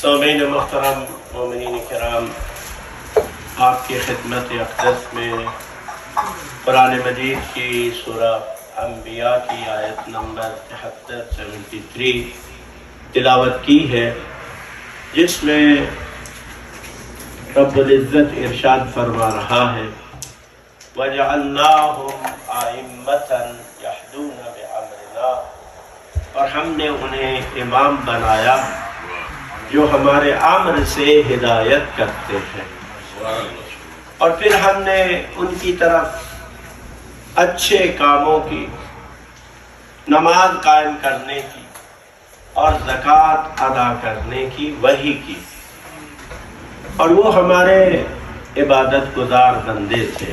سامعین محترم، مومنین کرام، آپ کی خدمت اقدس میں قرآن مجید کی سورہ انبیاء کی آیت نمبر 73 تلاوت کی ہے، جس میں رب العزت ارشاد فرما رہا ہے وَجَعَلْنَاهُمْ أَئِمَّةً يَهْدُونَ بِأَمْرِنَا، اور ہم نے انہیں امام بنایا جو ہمارے امر سے ہدایت کرتے ہیں، اور پھر ہم نے ان کی طرف اچھے کاموں کی، نماز قائم کرنے کی اور زکوٰۃ ادا کرنے کی وحی کی، اور وہ ہمارے عبادت گزار بندے تھے۔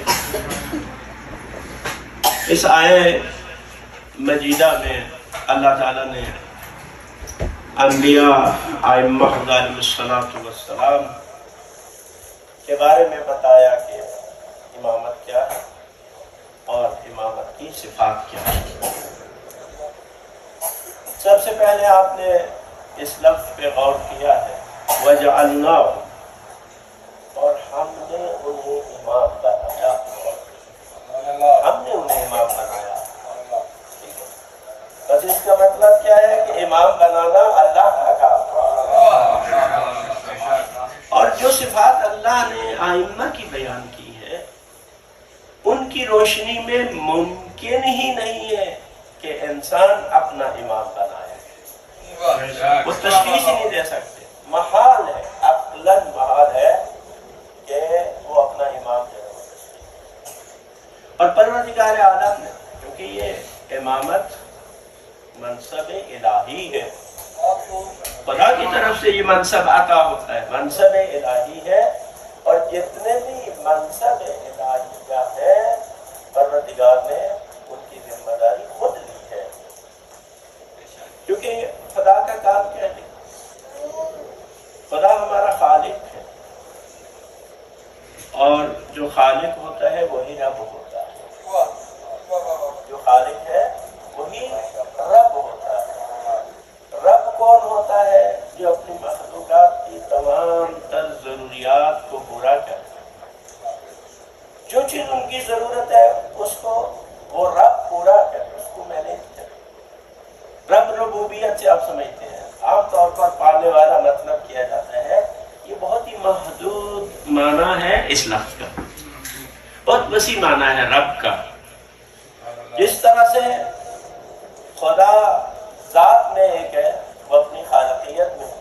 اس آیے مجیدہ میں اللہ تعالیٰ نے انبیاء ائمہ علیہم السلام کے بارے میں بتایا کہ امامت کیا ہے اور امامت کی صفات کیا ہے۔ سب سے پہلے آپ نے اس لفظ پہ غور کیا ہے وَجَعَلْنَاهُ، اور ہم نے انہیں امام بنایا، ہم نے انہیں امام بنایا۔ بس اس کا مطلب کیا ہے کہ امام بنانا اللہ کا کام ہے، اور جو صفات اللہ نے ائمہ کی بیان کی ہے ان کی روشنی میں ممکن ہی نہیں ہے کہ انسان اپنا امام بنائے، وہ تشخیص ہی نہیں دے سکتے، محال ہے، عقلاً محال ہے کہ وہ اپنا امام جو ہے۔ اور پروردگار عالم نے، کیونکہ یہ امامت منصب الہی ہے، خدا کی طرف سے یہ منصب عطا ہوتا ہے، منصب الہی ہے، اور جتنے بھی منصب الہیہ ہے پروردگار نے ان کی ذمہ داری خود لی ہے، کیونکہ خدا کا کام کیا ہے؟ خدا ہمارا خالق ہے، اور جو خالق ہوتا ہے وہی رب ہوتا ہے، جو خالق ہے وہی رب ہوتا ہے۔ رب کون ہوتا ہے؟ جو اپنی مخلوقات کی تمام تر ضروریات کو پورا کرے، جو چیز ان کی ضرورت ہے اس کو وہ رب پورا کرے، اس کو مینیج کرے۔ رب ربوبیت سے آپ سمجھتے ہیں، عام طور پر پالنے والا مطلب کیا جاتا ہے، یہ بہت ہی محدود معنی ہے اس لفظ کا، بہت وسیع معنی ہے رب کا۔ جس طرح سے خدا ذات میں ایک ہے، وہ اپنی خالقیت میں ہے،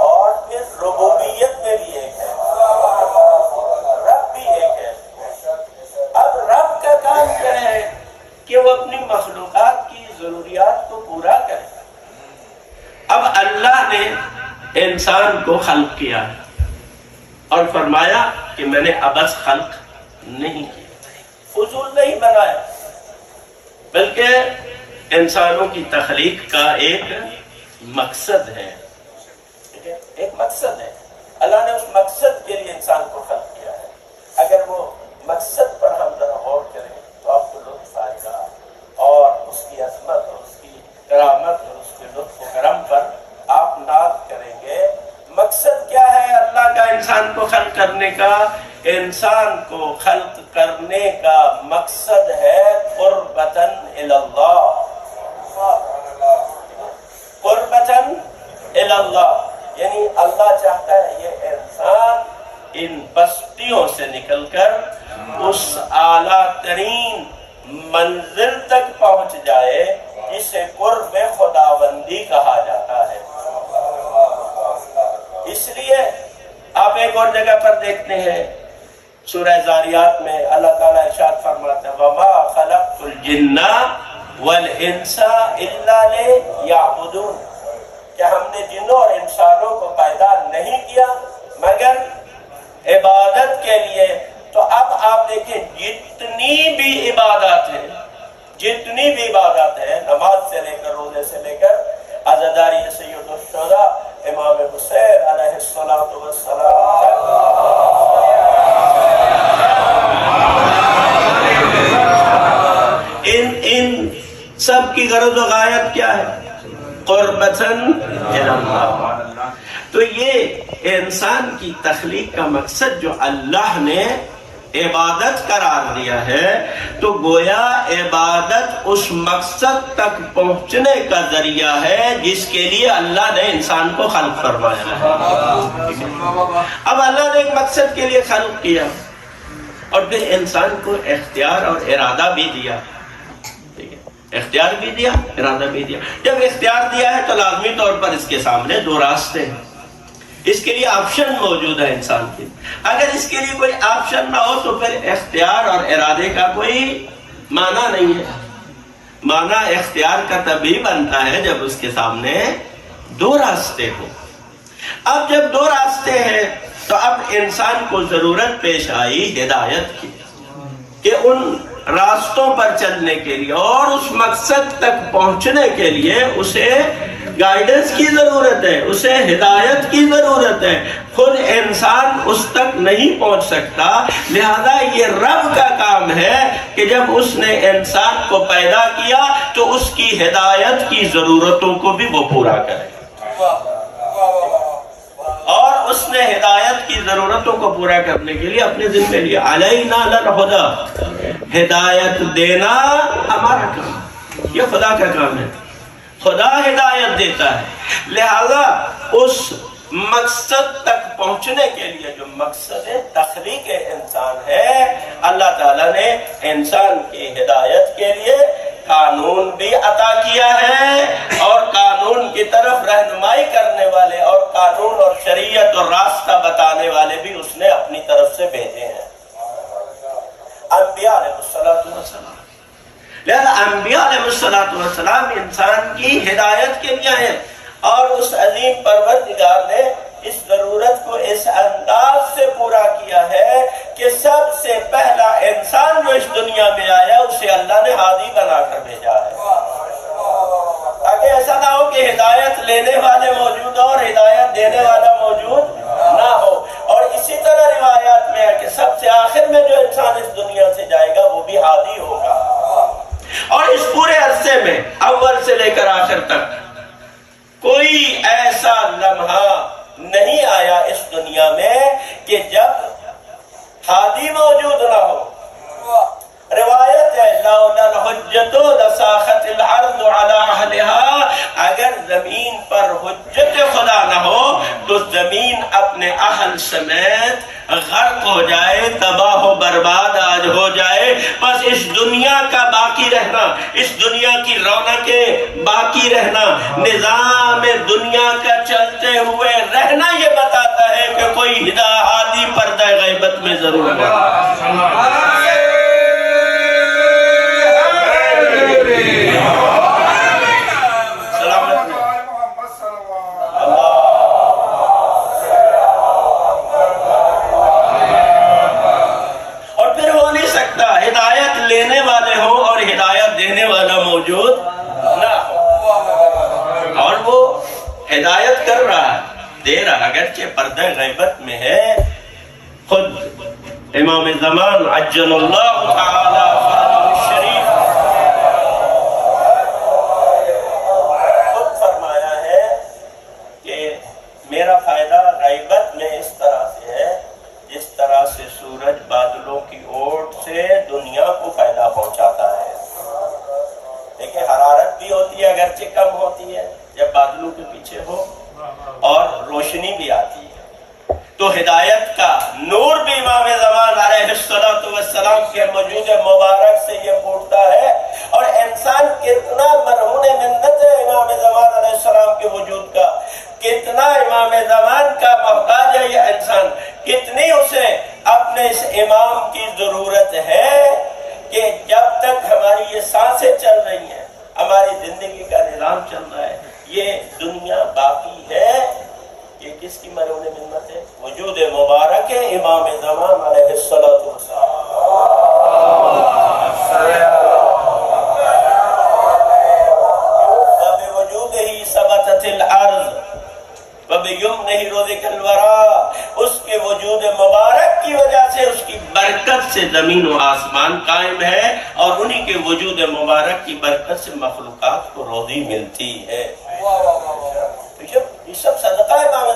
اور پھر ربوبیت میں بھی ایک ہے، رب بھی ایک ہے۔ اب رب کا کام کیا ہے کہ وہ اپنی مخلوقات کی ضروریات کو پورا کرے۔ اب اللہ نے انسان کو خلق کیا اور فرمایا کہ میں نے عبث خلق نہیں کیا، فضول نہیں بنایا، بلکہ انسانوں کی تخلیق کا ایک مقصد ہے، ایک مقصد ہے۔ اللہ نے اس مقصد کے لیے انسان کو خلق کیا ہے۔ اگر وہ مقصد پر ہم ذرا غور کریں تو آپ کو لطف آئے گا، اور اس کی عظمت اور اس کی کرامت اور اس کے لطف و کرم پر آپ ناز کریں گے۔ مقصد کیا ہے اللہ کا انسان کو خلق کرنے کا؟ انسان کو خلق کرنے کا مقصد ہے قربتاً الی اللہ، قربتاً الی اللہ، یعنی اللہ چاہتا ہے یہ انسان ان پستیوں سے نکل کر اس اعلیٰ ترین منزل تک پہنچ جائے جسے قرب خداوندی کہا جاتا ہے۔ اس لیے آپ ایک اور جگہ پر دیکھتے ہیں، سورہ زاریات میں اللہ تعالیٰ ارشاد فرماتا ہے وَمَا خَلَقْتُ الْجِنَّ وَالْإِنسَ إِلَّا لِيَعْبُدُونَ، کہ ہم نے جنوں اور انسانوں کو پیدا نہیں کیا مگر عبادت کے لیے۔ تو اب آپ دیکھیں جتنی بھی عبادات ہیں، جتنی بھی عبادات ہیں، نماز سے لے کر روزے سے لے کر عزاداری سید الشہداء امام حسین علیہ السلام، ان سب کی غرض و غایت کیا ہے؟ قربتاً الی اللہ۔ تو یہ انسان کی تخلیق کا مقصد جو اللہ نے عبادت قرار دیا ہے، تو گویا عبادت اس مقصد تک پہنچنے کا ذریعہ ہے جس کے لیے اللہ نے انسان کو خلق فرمایا ہے۔ اب اللہ نے ایک مقصد کے لیے خلق کیا اور پھر انسان کو اختیار اور ارادہ بھی دیا، اختیار بھی دیا، ارادہ بھی دیا۔ جب اختیار دیا ہے تو لازمی طور پر اس کے سامنے دو راستے ہیں، اس کے لیے آپشن موجود ہے انسان کے۔ اگر اس کے لیے کوئی آپشن نہ ہو تو پھر اختیار اور ارادے کا کوئی معنی نہیں ہے۔ معنی اختیار کا تبھی بنتا ہے جب اس کے سامنے دو راستے ہوں۔ اب جب دو راستے ہیں تو اب انسان کو ضرورت پیش آئی ہدایت کی، کہ ان راستوں پر چلنے کے لیے اور اس مقصد تک پہنچنے کے لیے اسے گائیڈنس کی ضرورت ہے، اسے ہدایت کی ضرورت ہے۔ خود انسان اس تک نہیں پہنچ سکتا، لہذا یہ رب کا کام ہے کہ جب اس نے انسان کو پیدا کیا تو اس کی ہدایت کی ضرورتوں کو بھی وہ پورا کرے، اور اس نے ہدایت کی ضرورتوں کو پورا کرنے کے لیے اپنے ذمہ لیا۔ علینا للہدی، ہدایت دینا ہمارا کام، یہ خدا کا کام ہے، خدا ہدایت دیتا ہے۔ لہذا اس مقصد تک پہنچنے کے لیے جو مقصد تخلیق انسان ہے، اللہ تعالیٰ نے انسان کی ہدایت کے لیے قانون بھی عطا کیا ہے، اور قانون کی طرف رہنمائی کرنے والے اور قانون اور شریعت اور راستہ بتانے والے بھی اس نے اپنی طرف سے بھیجے ہیں، انبیاء علیہ السلام۔ لہذا انبیاء علیہ السلام انسان کی ہدایت کے لیے ہیں، اور اس عظیم پروردگار نے اس ضرورت کو اس انداز سے پورا کیا ہے کہ سب سے پہلا انسان جو اس دنیا میں آیا اسے اللہ نے ہادی بنا کر بھیجا ہے، تاکہ ایسا نہ ہو کہ ہدایت لینے والے موجود ہو اور ہدایت دینے والا موجود نہ ہو۔ اور اسی طرح روایات میں ہے کہ سب سے آخر میں جو انسان اس دنیا سے جائے گا وہ بھی ہادی ہوگا۔ اور اس پورے عرصے میں اول سے لے کر آخر تک کوئی ایسا لمحہ نہیں آیا اس دنیا میں کہ جب ہادی موجود نہ ہو۔ روایت ہے لولا الحجۃ لساخت الارض علی اہلہا، اگر زمین پر حجت خدا نہ ہو تو زمین اپنے اہل سمیت غرق ہو جائے، تباہ و برباد آج ہو جائے۔ بس اس دنیا کا باقی رہنا، اس دنیا کی رونقیں باقی رہنا، نظام دنیا کا چلتے ہوئے رہنا یہ بتاتا ہے کہ کوئی ہادی پردہ غیبت میں ضرور ہے۔ ہدایت لینے والے ہو اور ہدایت دینے والا موجود نہ ہو، اور وہ ہدایت کر رہا ہے، دے رہا، اگرچہ پردہ غیبت میں ہے۔ خود امام زمان عجل اللہ تعالی الشریف خود فرمایا ہے کہ میرا فائدہ غیبت میں اس طرح سے ہے جس طرح سے سورج بادلوں کی اوٹ سے دنیا کو فائدہ پہنچاتا ہے۔ دیکھیں حرارت بھی ہوتی ہے، اگرچہ کم ہوتی ہے جب بادلوں کے پیچھے ہو، اور روشنی بھی آتی ہے۔ تو ہدایت کا نور بھی امام زمان علیہ السلام کے وجود مبارک سے یہ پھوٹتا ہے، اور انسان کتنا مرہون منت ہے امام زمان علیہ السلام کے وجود کا، کتنا امام زمان کا محتاج ہے یہ انسان، کتنی اسے اپنے اس امام کی ضرورت ہے کہ جب تک ہماری یہ سانسیں چل رہی ہیں، ہماری زندگی کا نظام چل رہا ہے، یہ دنیا باقی ہے۔ یہ کس کی مرہون منت ہے؟ وجود مبارک ہے امام زمان علیہ السلام۔ وبوجودہ ثبتت الارض وبیمنہ رزق الورا، اس کے وجود مبارک کی وجہ سے، اس کی برکت سے زمین و آسمان قائم ہے، اور انہی کے وجود مبارک کی برکت سے مخلوقات کو روزی ملتی ہے۔ یہ سب صدقہ امام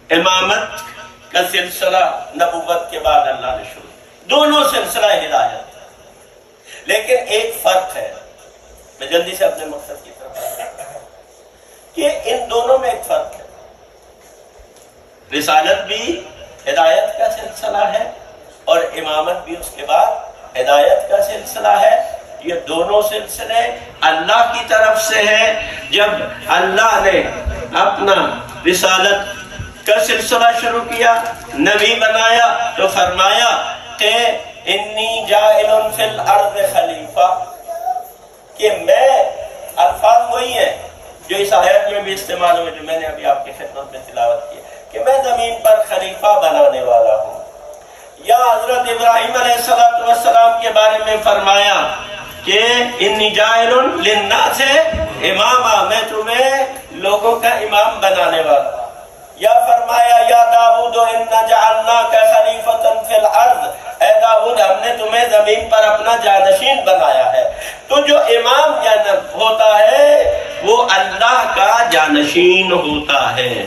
امامت کا سلسلہ نبوت کے بعد اللہ نے شروع، دونوں سلسلہ ہدایت، لیکن ایک فرق ہے، میں جلدی سے اپنے مقصد کی طرف آتا ہوں کہ ان دونوں میں ایک فرق ہے۔ رسالت بھی ہدایت کا سلسلہ ہے اور امامت بھی اس کے بعد ہدایت کا سلسلہ ہے۔ یہ دونوں سلسلے اللہ کی طرف سے ہے۔ جب اللہ نے اپنا رسالت کا سلسلہ شروع کیا، نبی بنایا، تو فرمایا کہ انی جاعل فی الارض خلیفہ، کہ میں، الفاظ وہی ہیں جو اس آیت میں بھی استعمال ہوئے جو میں نے ابھی آپ کی خدمت میں تلاوت کی، کہ میں زمین پر خلیفہ بنانے والا ہوں۔ یا حضرت ابراہیم علیہ السلام کے بارے میں فرمایا کہ انی جاعل للناس اماما، میں تمہیں لوگوں کا امام بنانے والا ہوں۔ یا فرمایا یا داؤد انا جعلناک خلیفۃ فی الارض، اے داؤد ہم نے تمہیں زمین پر اپنا جانشین بنایا ہے۔ تو جو امام ہوتا ہے وہ اللہ کا جانشین ہوتا ہے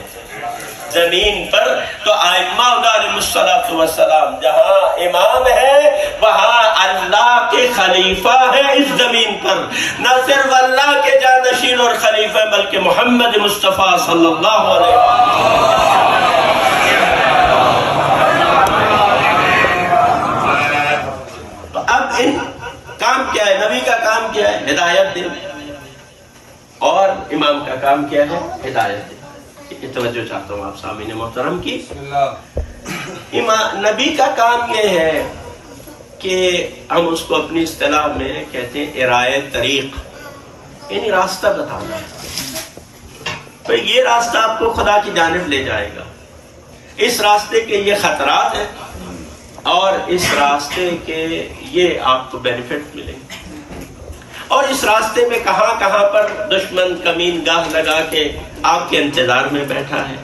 زمین پر۔ تو ائمہ علیہم السلام جہاں امام ہے وہاں اللہ کے خلیفہ ہے اس زمین پر، نہ صرف اللہ کے جانشین اور خلیفہ بلکہ محمد مصطفیٰ صلی اللہ علیہ وسلم۔ تو اب ان کام کیا ہے؟ نبی کا کام کیا ہے؟ ہدایت دے، اور امام کا کام کیا ہے؟ ہدایت دے۔ توجہ چاہتا ہوں آپ سامعین محترم کی، نبی کا کام یہ ہے کہ ہم اس کو اپنی اصطلاح میں کہتے ہیں ارائے طریق، یعنی راستہ بتانا ہے۔ تو یہ راستہ آپ کو خدا کی جانب لے جائے گا۔ اس راستے کے یہ خطرات ہیں اور اس راستے کے یہ آپ کو بینیفٹ ملیں گے، اور اس راستے میں کہاں کہاں پر دشمن کمین گاہ لگا کے آپ کے انتظار میں بیٹھا ہے،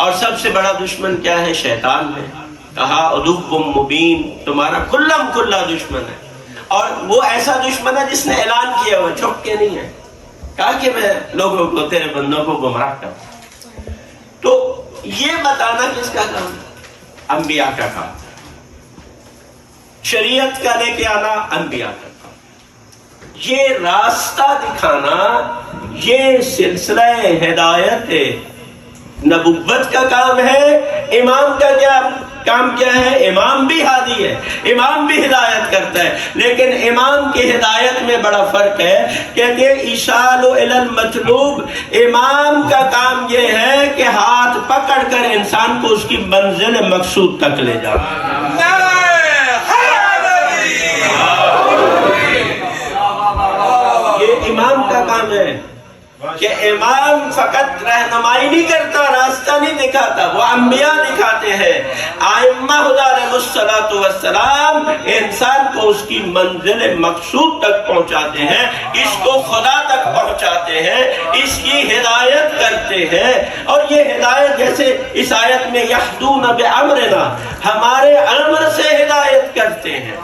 اور سب سے بڑا دشمن کیا ہے؟ شیطان ہے۔ کہا عدو مبین، تمہارا کھلم کھلا دشمن ہے، اور وہ ایسا دشمن ہے جس نے اعلان کیا، وہ چھپ کے نہیں ہے، کہا کہ میں لوگوں کو، تیرے بندوں کو گمراہ کروں۔ تو یہ بتانا کس کا کام ہے؟ انبیاء کا کام۔ شریعت کا لے کے آنا انبیاء کا کام، یہ راستہ دکھانا، یہ سلسلہ ہدایت نبوت کا کام ہے۔ امام کا کیا کام کیا ہے؟ امام بھی ہادی ہے، امام بھی ہدایت کرتا ہے، لیکن امام کی ہدایت میں بڑا فرق ہے۔ کہتے ہیں ایصال الی المطلوب، امام کا کام یہ ہے کہ ہاتھ پکڑ کر انسان کو اس کی منزل مقصود تک لے جانا۔ یہ امام کا کام ہے کہ امام فقط رہنمائی نہیں کرتا، راستہ نہیں دکھاتا، وہ انبیاء دکھاتے ہیں۔ ائمہ علیہم السلام انسان کو اس کی منزل مقصود تک پہنچاتے ہیں، اس کو خدا تک پہنچاتے ہیں، اس کی ہدایت کرتے ہیں۔ اور یہ ہدایت جیسے اس آیت میں یہدون بامرنا، ہمارے امر سے ہدایت کرتے ہیں،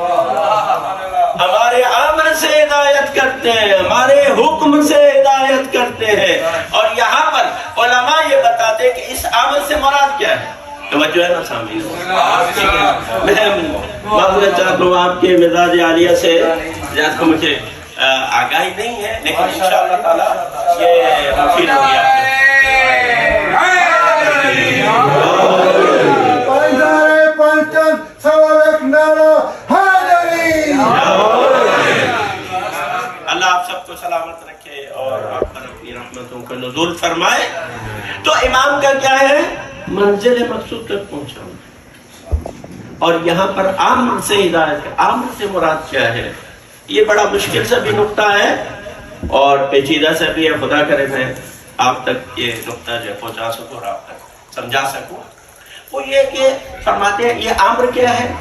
ہمارے امر سے ہدایت کرتے ہیں، ہمارے حکم سے ہدایت کرتے ہیں۔ اور یہاں پر علماء یہ بتاتے ہیں کہ اس امر سے مراد کیا ہے۔ توجہ ہے نا سامعین؟ میں معذرت چاہتا ہوں، آپ کے مزاج عالیہ سے زیادہ مجھے آگاہی نہیں ہے، لیکن انشاءاللہ تعالی یہ مفید ہوگی آپ کو۔ اللہ آپ سب کو سلامت رکھے اور آپ پر اپنی رحمتوں کا نزول فرمائے۔ تو امام کا کیا ہے؟ منزل مقصود تک پہنچانا۔ اور یہاں پر امر سے ہدایت ہے، امر سے مراد کیا ہے؟ یہ بڑا مشکل سے بھی نقطہ ہے اور پیچیدہ سے بھی ہے، خدا کرے میں آپ تک یہ نقطہ جو پہنچا سکوں اور آپ تک سمجھا سکوں۔ وہ یہ کہ فرماتے ہیں یہ امر کیا ہے؟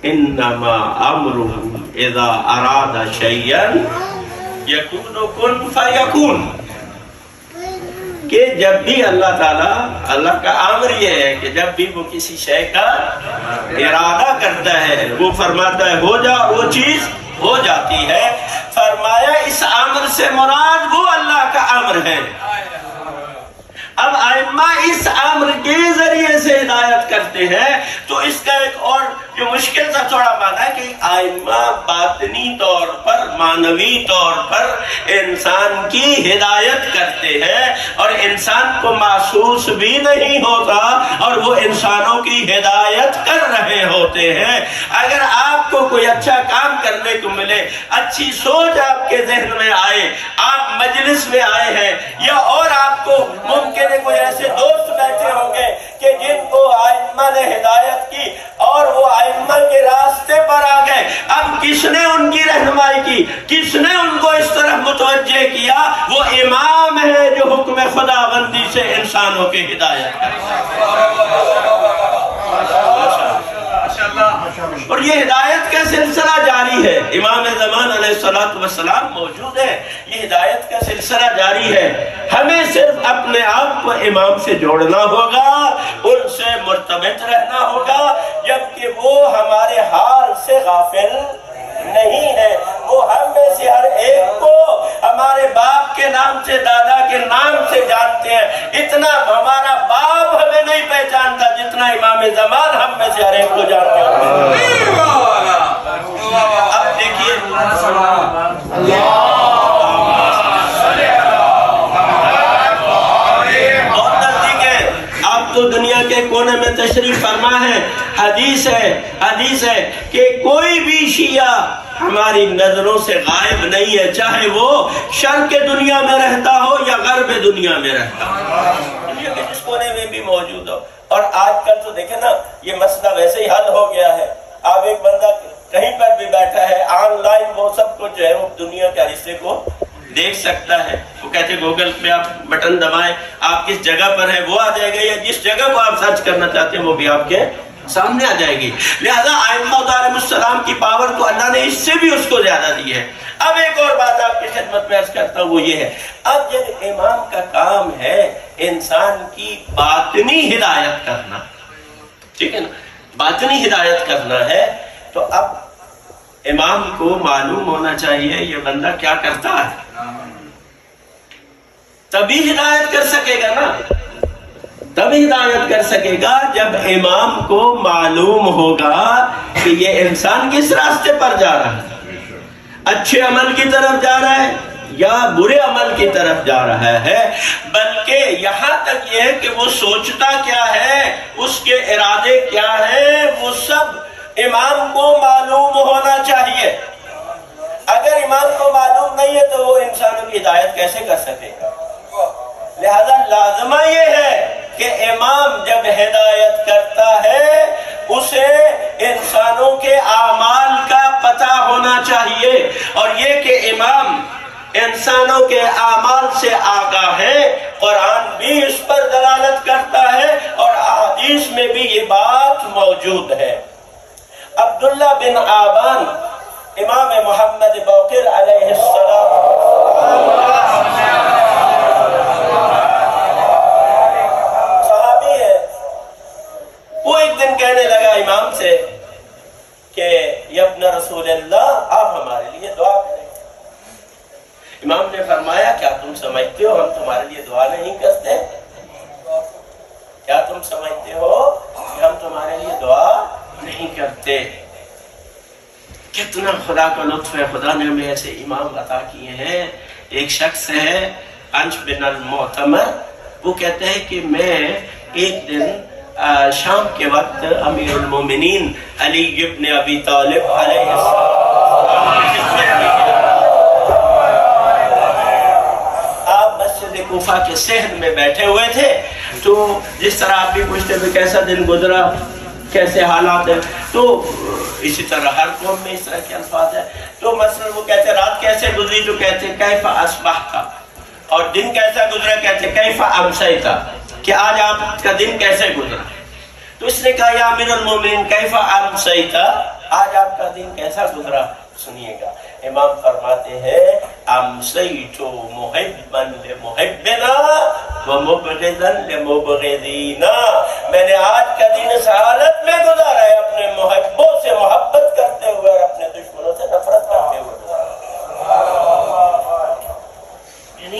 انما امرہ اذا اراد شیئا یکون کن فیکون، کہ جب بھی اللہ تعالیٰ، اللہ کا امر یہ ہے کہ جب بھی وہ کسی شے کا ارادہ کرتا ہے وہ فرماتا ہے ہو جا، وہ چیز ہو جاتی ہے۔ فرمایا اس امر سے مراد وہ اللہ کا امر ہے۔ اب ائمہ اس امر کے ذریعے سے ہدایت کرتے ہیں، تو اس کا ایک اور جو مشکل سا تھوڑا مانا ہے کہ ائمہ باطنی طور پر، معنوی طور پر انسان کی ہدایت کرتے ہیں، اور انسان کو محسوس بھی نہیں ہوتا اور وہ انسانوں کی ہدایت کر رہے ہوتے ہیں۔ اگر آپ کو کوئی اچھا کام کرنے کو ملے، اچھی سوچ آپ کے ذہن میں آئے، آپ مجلس میں آئے ہیں، یا اور آپ کو ممکن ہے کوئی ایسے دوست بیٹھے ہوں گے کہ جن کو ائمہ نے ہدایت کی اور وہ ائمہ کے راستے پر آ گئے، اب کس نے ان کی رہنمائی کی، کس نے ان کو اس طرح متوجہ کیا؟ وہ امام ہے جو حکم خداوندی سے انسانوں کی ہدایت کرتا اور یہ ہدایت کا سلسلہ جاری ہے۔ امام زمان علیہ السلام موجود ہے، یہ ہدایت کا سلسلہ جاری ہے۔ ہمیں صرف اپنے آپ کو امام سے جوڑنا ہوگا، ان سے مرتبط رہنا ہوگا، جبکہ وہ ہمارے حال سے غافل نہیں ہے۔ وہ ہم میں سے ہر ایک کو ہمارے باپ کے نام سے، دادا کے نام سے جانتے ہیں۔ اتنا ہمارا باپ ہمیں نہیں پہچانتا جتنا امام زمان ہم میں سے ہر ایک کو جانتے ہیں۔ اب دیکھیے بہت نزدیک ہے، آپ تو دنیا کے کونے میں تشریف فرما ہے، حدیث ہے کہ کوئی بھی شیعہ ہماری نظروں سے غائب نہیں ہے، چاہے وہ شرق دنیا میں رہتا ہو یا غرب دنیا میں رہتا ہو، دنیا کے جس کونے میں بھی موجود ہو۔ اور آج کل تو دیکھیں نا، یہ مسئلہ ویسے ہی حل ہو گیا ہے۔ اب ایک بندہ کہیں پر بھی بیٹھا ہے، آن لائن وہ سب کچھ جو ہے وہ دنیا کے حصے کو دیکھ سکتا ہے۔ وہ کہتے ہیں گوگل پہ آپ بٹن دبائیں، آپ کس جگہ پر ہے وہ آ جائے گا، یا جس جگہ کو آپ سرچ کرنا چاہتے ہیں وہ بھی آپ کے سامنے آ جائے گی۔ لہذا ائمہ علیہم السلام کی پاور تو اللہ نے اس سے بھی اس کو زیادہ دی ہے۔ اب ایک اور بات آپ کی خدمت میں عرض کرتا ہوں، وہ یہ ہے، اب جب امام کا کام ہے انسان کی باطنی ہدایت کرنا، ٹھیک ہے نا، باطنی ہدایت کرنا ہے، تو اب امام کو معلوم ہونا چاہیے یہ بندہ کیا کرتا ہے، تبھی ہدایت کر سکے گا نا، تبھی ہدایت کر سکے گا جب امام کو معلوم ہوگا کہ یہ انسان کس راستے پر جا رہا ہے، اچھے عمل کی طرف جا رہا ہے یا برے عمل کی طرف جا رہا ہے۔ بلکہ یہاں تک یہ ہے کہ وہ سوچتا کیا ہے، اس کے ارادے کیا ہیں، وہ سب امام کو معلوم ہونا چاہیے۔ اگر امام کو معلوم نہیں ہے تو وہ انسانوں کی ہدایت کیسے کر سکے گا؟ لہذا لازمہ یہ ہے کہ امام جب ہدایت کرتا ہے اسے انسانوں کے اعمال کا پتہ ہونا چاہیے، اور یہ کہ امام انسانوں کے اعمال سے آگاہ ہے، قرآن بھی اس پر دلالت کرتا ہے اور احادیث میں بھی یہ بات موجود ہے۔ عبداللہ بن آبان امام محمد باقر علیہ السلام صحابی ہے، وہ ایک دن کہنے لگا امام سے کہ یا ابن رسول اللہ آپ ہمارے لیے دعا کریں۔ امام نے فرمایا کیا تم سمجھتے ہو ہم تمہارے لیے دعا نہیں کرتے؟ کیا تم سمجھتے ہو کہ ہم تمہارے لیے دعا نہیں کرتے؟ کتنا خدا کا لطف ہے، خدا نے ہمیں ایسے امام عطا کیے ہیں۔ ایک شخص ہے انش بن المعتمر، وہ کہتے ہیں کہ میں ایک دن شام کے وقت امیر المومنین علی ابن ابی طالب علیہ السلام آپ مسجد کوفہ کے صحن میں بیٹھے ہوئے تھے، تو جس طرح آپ بھی پوچھتے ہوئے کیسا دن گزرا، کیسے حالات ہیں، تو اسی طرح ہر قوم میں اس طرح کے الفاظ ہیں۔ تو مثلا وہ کہتے رات کیسے گزری، تو کہتے کیف اصبحت، اور دن کیسا گزرا کہتے کیف امسیت، کہ آج آپ کا دن کیسے گزرا۔ تو اس نے کہا یا امیر المومنین کیف امسیت، آج آپ کا دن کیسا گزرا۔ سنیے گا، امام فرماتے ہیں امسیت محبا لمحبنا ومبغضا لمبغضینا، میں نے آج کا دن اس حالت میں گزارا ہے اپنے محبوں سے محبت کرتے ہوئے اور اپنے دشمنوں سے نفرت کرتے ہوئے گزارا۔ یعنی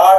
8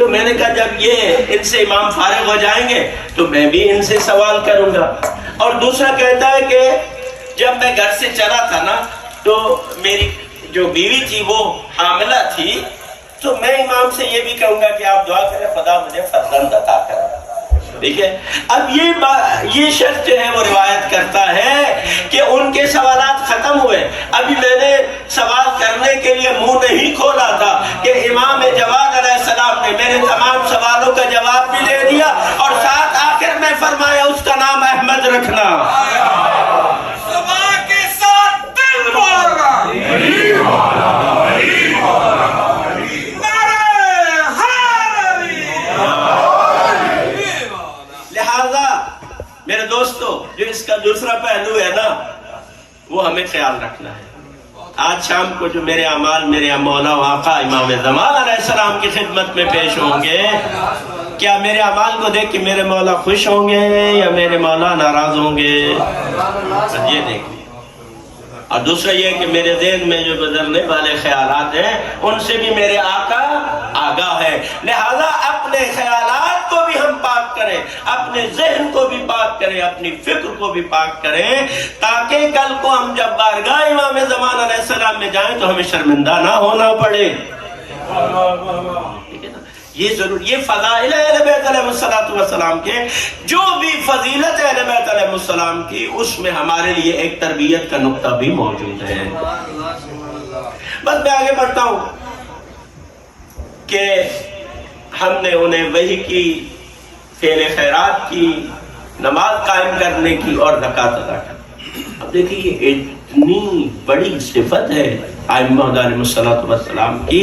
تو میں نے کہا جب یہ ان سے امام فارغ ہو جائیں گے تو میں بھی ان سے سوال کروں گا۔ اور دوسرا کہتا ہے کہ جب میں گھر سے چلا تھا نا تو میری جو بیوی تھی وہ حاملہ تھی، تو میں امام سے یہ بھی کہوں گا کہ آپ دعا کریں خدا مجھے فرزند عطا کرے۔ ٹھیک ہے، اب یہ شخص جو ہے وہ روایت کرتا ہے کہ ان کے سوالات ختم ہوئے، ابھی میں نے سوال کرنے کے لیے منہ نہیں کھولا تھا کہ امام جواد علیہ السلام نے میرے تمام سوالوں کا جواب بھی دے دیا، اور ساتھ آخر میں فرمایا اس کا نام احمد رکھنا۔ صبح کے ساتھ دل مارا میرے دوستو، جو اس کا دوسرا پہلو ہے نا وہ ہمیں خیال رکھنا ہے۔ آج شام کو جو میرے اعمال میرے مولا و آقا امام زمان علیہ السلام کی خدمت میں پیش ہوں گے، کیا میرے اعمال کو دیکھ کے میرے مولا خوش ہوں گے یا میرے مولا ناراض ہوں گے؟ یہ دیکھیں۔ اور دوسرا یہ کہ میرے ذہن میں جو گزرنے والے خیالات ہیں ان سے بھی میرے آقا آگاہ ہے، لہذا اپنے خیالات کو بھی ہم پاک کریں، اپنے ذہن کو بھی پاک کریں، اپنی فکر کو بھی پاک کریں، تاکہ کل کو ہم جب بارگاہ امام زمان علیہ السلام میں جائیں تو ہمیں شرمندہ نہ ہونا پڑے۔ یہ ضرور، یہ فضائل اہل بیت علیہ السلام کے، جو بھی فضیلت اہل بیت علیہ السلام کی، اس میں ہمارے لیے ایک تربیت کا نقطہ بھی موجود ہے۔ بس میں آگے بڑھتا ہوں کہ ہم نے انہیں وحی کی، فعل خیرات کی، نماز قائم کرنے کی اور زکوٰۃ ادا کرنے۔ اب دیکھیے یہ اتنی بڑی صفت ہے ائمہ علیہ السلام کی۔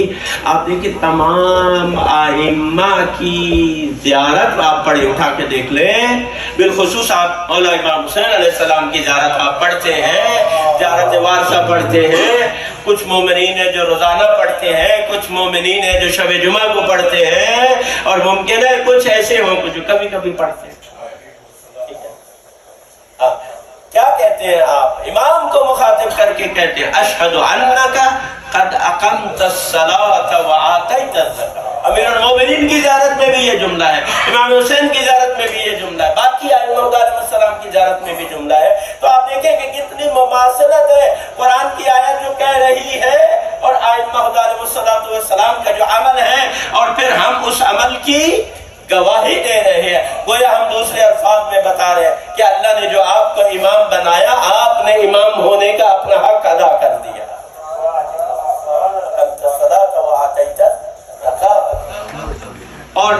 آپ دیکھیں تمام ائمہ کی زیارت آپ پڑھے اٹھا کے دیکھ لیں، بالخصوص آپ مولا امام حسین علیہ السلام کی زیارت آپ پڑھتے ہیں، زیارت وارثہ پڑھتے ہیں، کچھ مومنین ہیں جو روزانہ پڑھتے ہیں، کچھ مومنین ہیں جو شب جمعہ کو پڑھتے ہیں، اور ممکن ہے کچھ ایسے ہوں جو کبھی کبھی پڑھتے ہیں۔ کیا کہتے ہیں آپ؟ امام کو مخاطب کر کے کہتے ہیں اشہد انک قد اقمت الصلاۃ وآتیت الزکاۃ۔ امیر المومنین کی زیارت میں بھی یہ جملہ ہے، امام حسین کی زیارت میں بھی یہ جملہ ہے، باقی ائمہ علیہ السلام کی زیارت میں بھی جملہ ہے۔ تو آپ دیکھیں کہ کتنی مماثلت ہے قرآن کی آیت جو کہہ رہی ہے اور ائمہ علیہ السلام کا جو عمل ہے، اور پھر ہم اس عمل کی گواہی دے رہے ہیں۔ گویا ہم دوسرے الفاظ میں بتا رہے ہیں کہ اللہ نے جو آپ کو امام بنایا، آپ نے امام ہونے کا اپنا حق ادا کر دیا۔ اور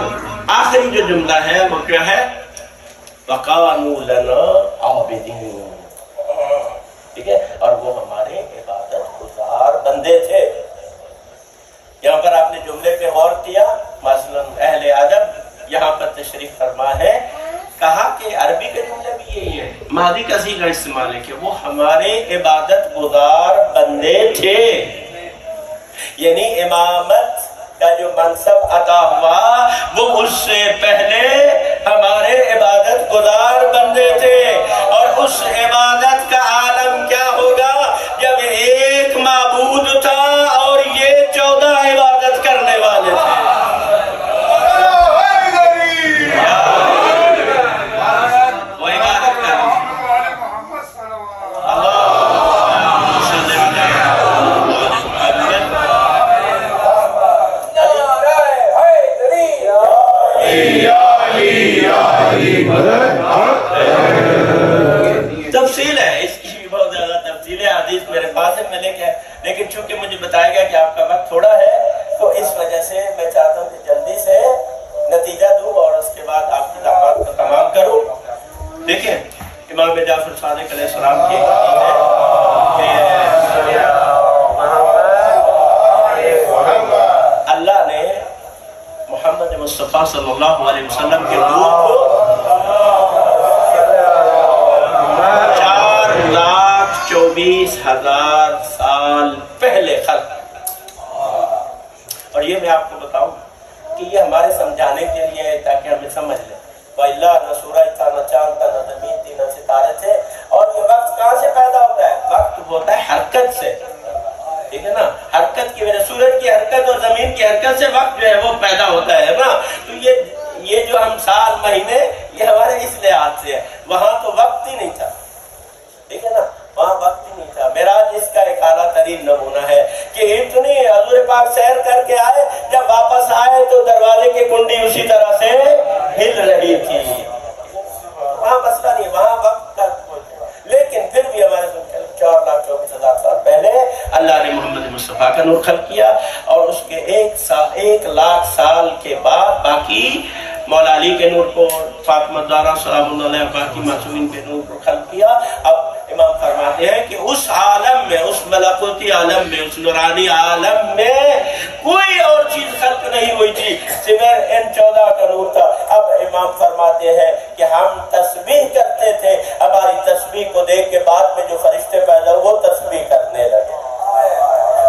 آخری جو جملہ ہے وہ کیا ہے؟ وَقَانُوا لَنَا عَابِدِينَ۔ ٹھیک ہے، اور وہ ہمارے عبادت گزار بندے تھے۔ یہاں پر آپ نے جملے پہ غور کیا، مثلا اہل ادب یہاں پر تشریف فرما ہے، کہا کہ عربی کا جملہ بھی یہی ہے، ماضی کا صیغہ استعمال ہے کہ وہ ہمارے عبادت گزار بندے تھے، یعنی امامت کا جو منصب عطا ہوا وہ اس سے پہلے ہمارے عبادت گزار بندے تھے۔ اور اس عبادت کا عالم کیا ہوگا جب ایک معبود تھا اور یہ 14 عبادت کرنے والے تھے۔ تفصیل ہے اس کی بھی بہت زیادہ تفصیل ہے، حدیث میرے پاس ہے میں لے کے، لیکن چونکہ مجھے بتایا گیا کہ آپ کا وقت تھوڑا ہے تو اس وجہ سے میں چاہتا ہوں کہ جلدی سے نتیجہ دوں اور اس کے بعد آپ کی دعوت کو تمام کروں۔ دیکھیں امام جعفر صادق علیہ السلام کی اللہ نے محمد مصطفیٰ صلی اللہ علیہ وسلم کے نور کو 4,24,000 سال پہلے خلق، اور یہ میں آپ کو بتاؤں کہ یہ ہمارے سمجھانے کے لیے ہے تاکہ ہمیں سمجھ لیں۔ وَإِلَّا نہ سورج تھا، نہ چاند تھا، نہ زمین تھی، نہ ستارے تھے۔ اور یہ وقت کہاں سے پیدا ہوتا ہے؟ وقت ہوتا ہے حرکت سے، ٹھیک ہے نا، حرکت کی وجہ، سورج کی حرکت اور زمین کی حرکت سے وقت جو ہے وہ پیدا ہوتا ہے نا۔ جو ہم سال مہینے یہ ہمارے اس لحاظ سے ہے، وہاں تو وقت ہی نہیں تھا، ٹھیک ہے نا، وہاں وقت ہی نہیں تھا۔ معراج اس کا ایک اعلیٰ ترین نمونہ ہے کہ اتنی حضور پاک سیر کر کے آئے، جب واپس آئے تو دروازے کی کنڈی اسی طرح سے ہل رہی تھی، وہاں مسئلہ نہیں، وہاں وقت کا کوئی، لیکن پھر بھی ہمارے 4,24,000 سال پہلے اللہ نے محمد مصطفیٰ کا نور خلق کیا، اور اس کے 1,00,000 سال کے بعد باقی مولا علی کے نور کو، فاطمہ زہرا سلام اللہ علیہا، باقی معصومین کے نور کو خلق کیا۔ اب امام فرماتے ہیں کہ اس عالم میں، اس ملکوتی عالم میں، اس نورانی عالم میں کوئی اور چیز خلق نہیں ہوئی تھی سوائے ان 14 کا نور تھا۔ اب امام فرماتے ہیں کہ ہم تسبیح کرتے تھے، ہماری تسبیح کو دیکھ کے بعد میں جو فرشتے پیدا ہوئے وہ تسبیح کرنے لگے،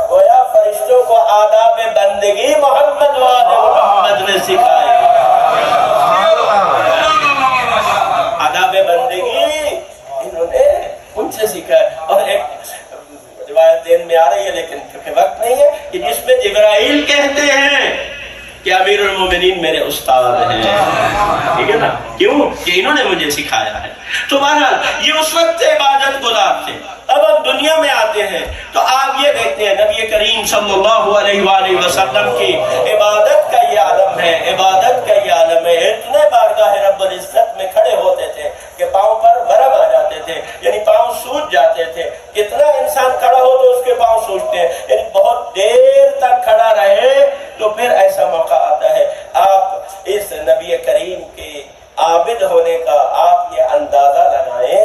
گویا فرشتوں کو آداب بندگی محمد و آل محمد نے سکھائے، آداب بندگی انہوں نے ان سے سیکھا ہے۔ اور ایک روایت دین میں آ رہی ہے لیکن کیونکہ وقت نہیں ہے، کہ جس میں جبرائیل کہتے ہیں کہ امیر المومنین میرے استاد ہیں، ٹھیک ہے نا، کیوں کہ انہوں نے مجھے سکھایا ہے۔ تو بہرحال یہ اس وقت عبادت گزار تھے۔ اب ہم دنیا میں آتے ہیں تو آپ یہ دیکھتے ہیں نبی کریم صلی اللہ علیہ وآلہ وسلم کی عبادت کا یہ عالم ہے، عبادت کا یہ عالم ہے۔ اتنے بارگاہ رب العزت میں کھڑے ہوتے تھے کہ پاؤں پر ورم آ جاتے تھے، یعنی پاؤں سوج جاتے تھے۔ کتنا انسان کھڑا ہو تو اس کے پاؤں سوجتے ہیں، یعنی بہت دیر تک کھڑا رہے تو پھر ایسا موقع آتا ہے۔ آپ اس نبی کریم کے عابد ہونے کا آپ یہ اندازہ لگائیں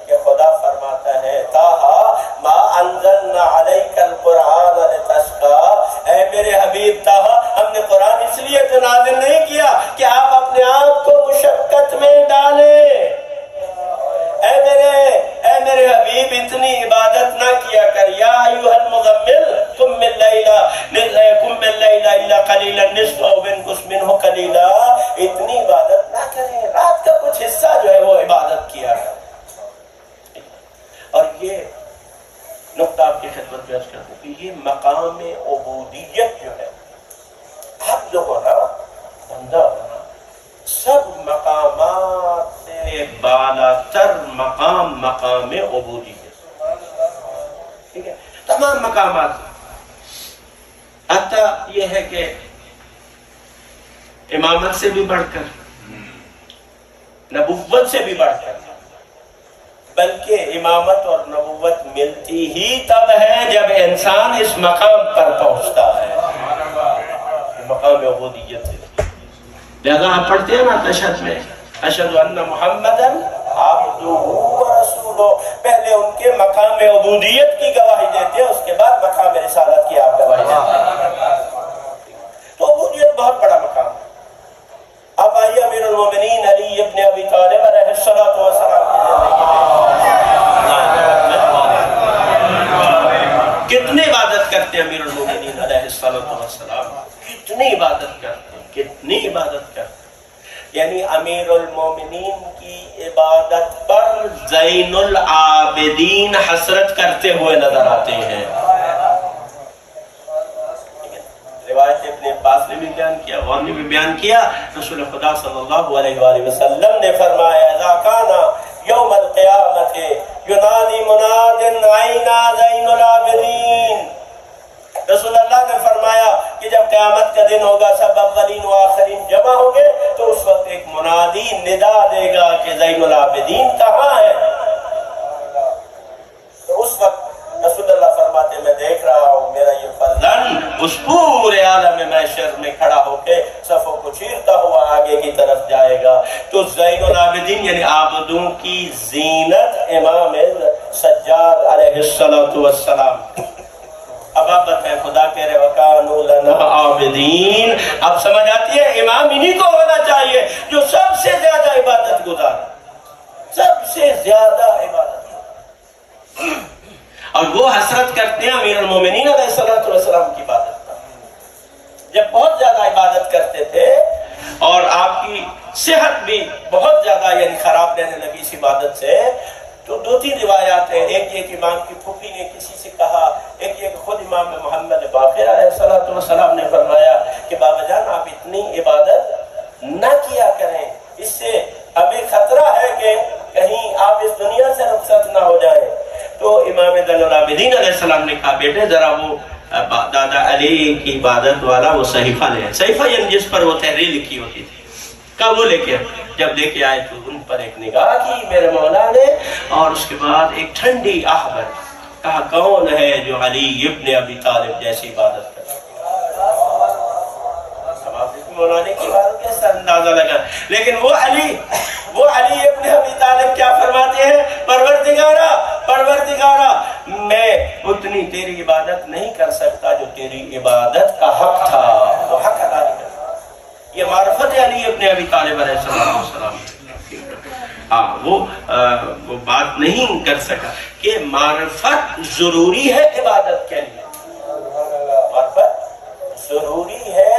کہ خدا فرماتا ہے تاہا ما انزلنا علیک القرآن لتشقی، اے میرے حبیب تاہا ہم نے قرآن اس لیے تو نازل نہیں کیا کہ آپ اپنے آپ کو مشقت میں ڈالیں۔ اے میرے حبیب اتنی عبادت نہ کیا کر، یا ایھا المزمل قم اللیل الا قلیلا نصفہ وانقص منہ قلیلا، اتنی عبادت نہ کریں، رات کا کچھ حصہ جو ہے وہ عبادت کیا کریں۔ اور یہ نقطہ آپ کی خدمت میں عرض کرتا ہوں کہ یہ مقام عبودیت جو ہے، آپ جو ہونا بندہ ہونا، سب مقامات سے بالا تر مقام مقام عبودیت، ٹھیک ہے، تمام مقامات، حتیٰ یہ ہے کہ امامت سے بھی بڑھ کر، نبوت سے بھی بڑھ کر، بلکہ امامت اور نبوت ملتی ہی تب ہے جب انسان اس مقام پر پہنچتا ہے، مقام عبودیت سے۔ لہذا آپ پڑھتے ہیں نا تشہد میں، اشہد ان محمدًا عبدہ ورسولہ، پہلے ان کے مقام عبودیت کی گواہی دیتے ہیں، اس کے بعد مقام رسالت کی آپ گواہی دیتے ہیں۔ تو عبودیت بہت بڑا مقام ہے۔ اب آئیے امیر المومنین علی ابن ابی طالب علیہ الصلوۃ والسلام کی زندگی، کتنی عبادت کرتے ہیں امیر المومنین علیہ الصلوۃ والسلام، کتنی عبادت کرتے ہیں، کتنی عبادت کرتے ہیں، یعنی امیر المومنین کی عبادت پر زین العابدین حسرت کرتے ہوئے نظر آتے ہیں۔ روایت ابن عباس نے بھی بیان کیا، غور نے بھی بیان کیا، رسول خدا صلی اللہ علیہ وآلہ وسلم نے فرمایا اذا کان یوم القیامت ینادی مناد عین زین العابدین، رسول اللہ نے فرمایا کہ جب قیامت کا دن ہوگا، سب اولین و آخرین جمع ہوں گے، تو اس وقت ایک منادی ندا دے گا کہ زین العابدین کہاں ہے؟ تو اس وقت رسول اللہ فرماتے ہیں میں دیکھ رہا ہوں میرا یہ فرزند اس پورے عالم محشر میں کھڑا ہو کے صفوں کو چیرتا ہوا آگے کی طرف جائے گا۔ تو زین العابدین یعنی عابدوں کی زینت امام سجاد علیہ السلام۔ اب آپ بتائیں، خدا کہہ رہے وَكَانُوا لَنَا عَابِدِينَ، اب سمجھ آتی ہے امام انہی کو ہونا چاہیے جو سب سے زیادہ عبادت گزار، سب سے زیادہ عبادت، اور وہ حسرت کرتے ہیں امیر المومنین علیہ السلام کی عبادت پر۔ جب بہت زیادہ عبادت کرتے تھے اور آپ کی صحت بھی بہت زیادہ یعنی خراب رہنے لگی اس عبادت سے، تو دو تین روایات ہیں، ایک امام کی پھوپھی نے کسی سے کہا، ایک خود امام محمد باقر علیہ السلام نے فرمایا کہ بابا جان آپ اتنی الدین علیہ السلام نے کہا بیٹے ذرا وہ دادا علی کی عبادت والا وہ صحیفہ لے آئے، صحیفہ یعنی جس پر وہ تحریر لکھی ہوتی تھی، کہا وہ لے کے جب لے کے آئے تو ان پر ایک نگاہ کی میرے مولا نے، اور اس کے بعد ایک ٹھنڈی آہ بھری، کہا کون ہے جو علی ابن ابی طالب جیسی عبادت کرتا ہے؟ مولانا کی عبادت کیسا اندازہ لگا، لیکن وہ علی ابن ابی طالب کیا فرماتے ہیں؟ پروردگارا میں اتنی تیری عبادت نہیں کر سکتا جو تیری عبادت کا حق تھا، وہ حق ادا نہیں کرتا۔ یہ معرفت علی ابن ابی طالب علیہ السلام، وہ بات نہیں کر سکا کہ معرفت ضروری ہے عبادت کے لیے، معرفت ضروری ہے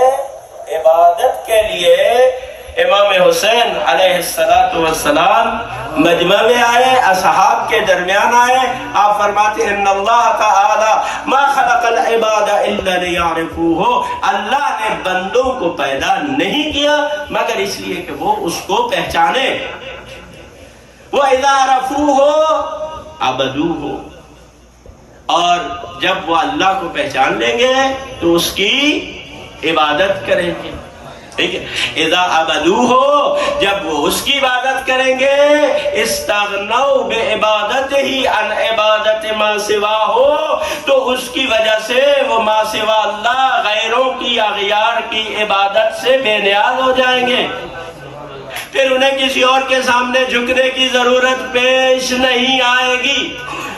عبادت کے لیے۔ امام حسین علیہ السلام مجمع میں آئے، اصحاب کے درمیان آئے، آپ فرماتے ہیں ان اللہ تعالی ما خلق العباد الا لیعرفوہ، اللہ نے بندوں کو پیدا نہیں کیا مگر اس لیے کہ وہ اس کو پہچانے، وَإِذَا عَرَفُوهُ عَبَدُوهُ، اور جب وہ اللہ کو پہچان لیں گے تو اس کی عبادت کریں گے، ٹھیک ہے؟ اذا عبدوہ، جب وہ اس کی عبادت کریں گے، استغنوا بعبادتہ عن عبادت ما سواہ، تو اس کی وجہ سے وہ ما سوا اللہ غیروں کی اغیار کی عبادت سے بے نیاز ہو جائیں گے، پھر انہیں کسی اور کے سامنے جھکنے کی ضرورت پیش نہیں آئے گی،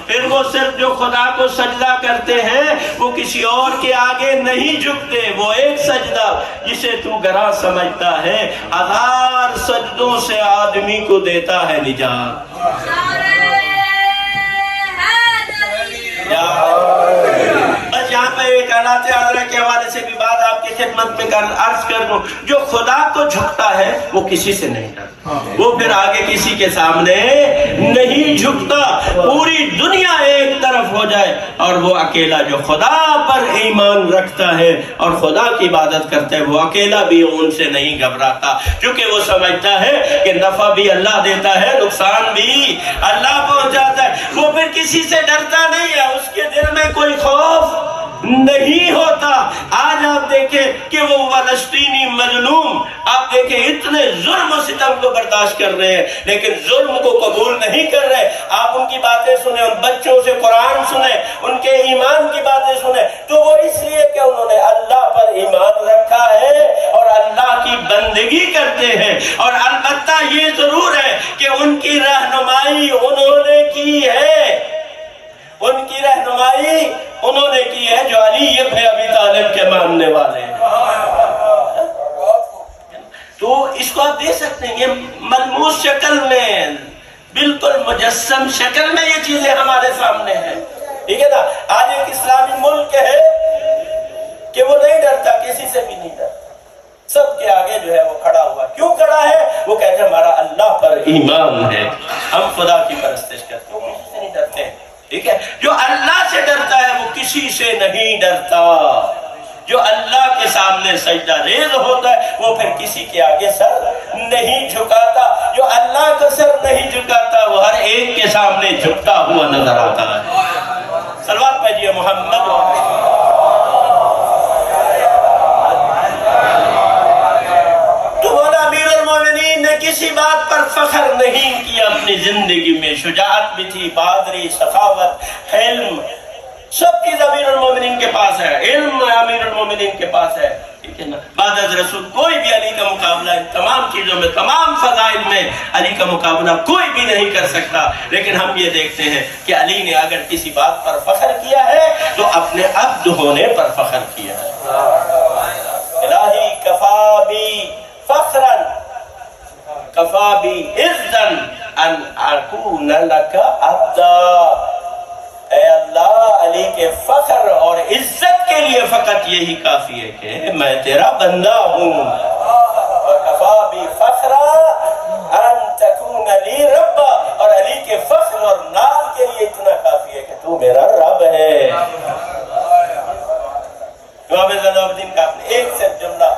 پھر وہ صرف جو خدا کو سجدہ کرتے ہیں وہ کسی اور کے آگے نہیں جھکتے، وہ ایک سجدہ جسے تو گراں سمجھتا ہے 1000 سجدوں سے آدمی کو دیتا ہے نجات۔ بس یہاں پہ ایک حالات حاضرہ کے حوالے سے بھی بات آپ کی خدمت میں عرض کر دوں، جو خدا کو جھکتا ہے وہ کسی سے نہیں ڈرتا، وہ پھر آگے کسی کے سامنے نہیں جھکتا، پوری دنیا ایک طرف ہو جائے اور وہ اکیلا جو خدا پر ایمان رکھتا ہے اور خدا کی عبادت کرتا ہے وہ اکیلا بھی ان سے نہیں گھبراتا، کیونکہ وہ سمجھتا ہے کہ نفع بھی اللہ دیتا ہے، نقصان بھی اللہ پہنچاتا ہے، وہ پھر کسی سے ڈرتا نہیں ہے، اس کے دل میں کوئی خوف نہیں ہوتا۔ آج آپ دیکھیں کہ وہ فلسطینی مظلوم، آپ دیکھیں اتنے ظلم و ستم کو برداشت کر رہے ہیں لیکن ظلم کو قبول نہیں کر رہے، آپ ان کی باتیں سنیں، ان بچوں سے قرآن سنیں، ان کے ایمان کی باتیں سنیں، تو وہ اس لیے کہ انہوں نے اللہ پر ایمان رکھا ہے اور اللہ کی بندگی کرتے ہیں، اور البتہ یہ ضرور ہے کہ ان کی رہنمائی انہوں نے کی ہے، ان کی رہنمائی انہوں نے کی ہے جو علی ابن ابی طالب کے ماننے والے ہیں۔ تو اس کو آپ دیکھ سکتے ہیں، یہ ملموس شکل میں، بالکل مجسم شکل میں یہ چیزیں ہمارے سامنے ہیں، ٹھیک ہے نا۔ آج ایک اسلامی ملک ہے کہ وہ نہیں ڈرتا، کسی سے بھی نہیں ڈرتا، سب کے آگے جو ہے وہ کھڑا ہوا، کیوں کھڑا ہے؟ وہ کہتے ہیں ہمارا اللہ پر ایمان ہے، ہم خدا کی پرستش کرتے ہیں، وہ کسی سے نہیں ڈرتے ہیں، ٹھیک ہے۔ جو اللہ سے ڈرتا ہے وہ کسی سے نہیں ڈرتا، جو اللہ کے سامنے سجدہ ریز ہوتا ہے وہ پھر کسی کے آگے سر نہیں جھکاتا، جو اللہ کا سر نہیں جھکاتا وہ ہر ایک کے سامنے جھکتا ہوا نظر آتا ہے۔ صلوات پڑھیے محمد۔ تو مولا امیر المومنین نے کسی بات پر فخر نہیں کیا اپنی زندگی میں، شجاعت بھی تھی، بہادری، سخاوت، علم، سب چیز امیر المومنین کے پاس ہے، علم امیر المومنین کے پاس ہے، ٹھیک ہے نا۔ بعد از رسول کوئی بھی علی کا مقابلہ ان تمام چیزوں میں، تمام فضائل میں علی کا مقابلہ کوئی بھی نہیں کر سکتا، لیکن ہم یہ دیکھتے ہیں کہ علی نے اگر کسی بات پر فخر کیا ہے تو اپنے عبد ہونے پر فخر کیا ہے۔ الہی کفا بی فخرا کفا بی عزن ان اکون لک عبدا، اے اللہ علی کے فخر اور عزت کے لیے فقط یہی کافی ہے کہ میں تیرا بندہ ہوں، وکفا بی فخرا ان تکون لی ربا، اور علی کے فخر اور نام کے لیے اتنا کافی ہے کہ تو میرا رب ہے۔ امام زین الدین کا اپنے ایک سے جملہ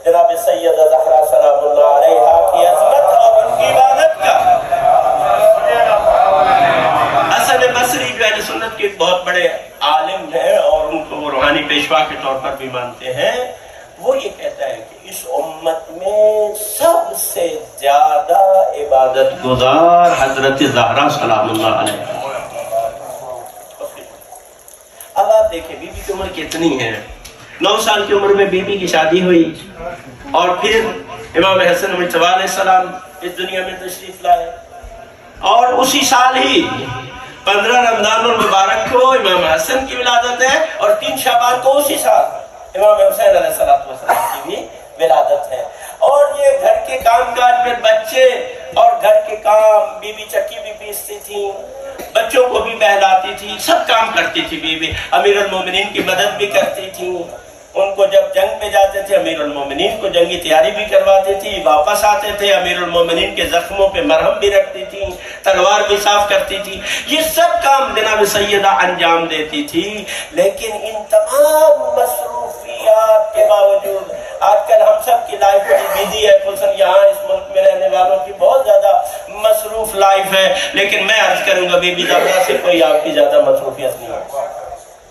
جناب سیدہ زہرا سلام اللہ علیہا کی عظمت اور ان کی عبادت کا، حسن بصری جو ہے اہل سنت کے بہت بڑے عالم ہیں اور ان کو وہ روحانی پیشوا کے طور پر بھی مانتے ہیں، وہ یہ کہتا ہے کہ اس امت میں سب سے زیادہ عبادت گزار حضرت زہرا سلام اللہ علیہ۔ اب آپ دیکھیں بی بی کی عمر کتنی ہے، 9 سال کی عمر میں بی بی کی شادی ہوئی، اور پھر امام حسن مجتبی علیہ السلام اس دنیا میں تشریف لائے، اور اسی سال ہی 15 رمضان المبارک کو امام حسن کی ولادت ہے، اور 3 شعبان کو اسی سال امام حسین علیہ السلام کی بھی ولادت ہے۔ اور یہ گھر کے کام کاج میں بچے اور گھر کے کام، بی بی چکی بھی پیستی تھی، بچوں کو بھی بہلاتی تھی، سب کام کرتی تھی بی بی، امیر المومنین کی مدد بھی کرتی تھی، ان کو جب جنگ پہ جاتے تھے امیر المومنین کو جنگی تیاری بھی کرواتی تھی، واپس آتے تھے امیر المومنین کے زخموں پہ مرہم بھی رکھتی تھی، تلوار بھی صاف کرتی تھی، یہ سب کام جناب سیدہ انجام دیتی تھی۔ لیکن ان تمام مصروفیات کے باوجود آج کل ہم سب کی لائف بڑی بیزی ہے، خصوصاً یہاں اس ملک میں رہنے والوں کی بہت زیادہ مصروف لائف ہے، لیکن میں عرض کروں گا بی بی زہرا سے کوئی آپ کی زیادہ مصروفیت نہیں ہے،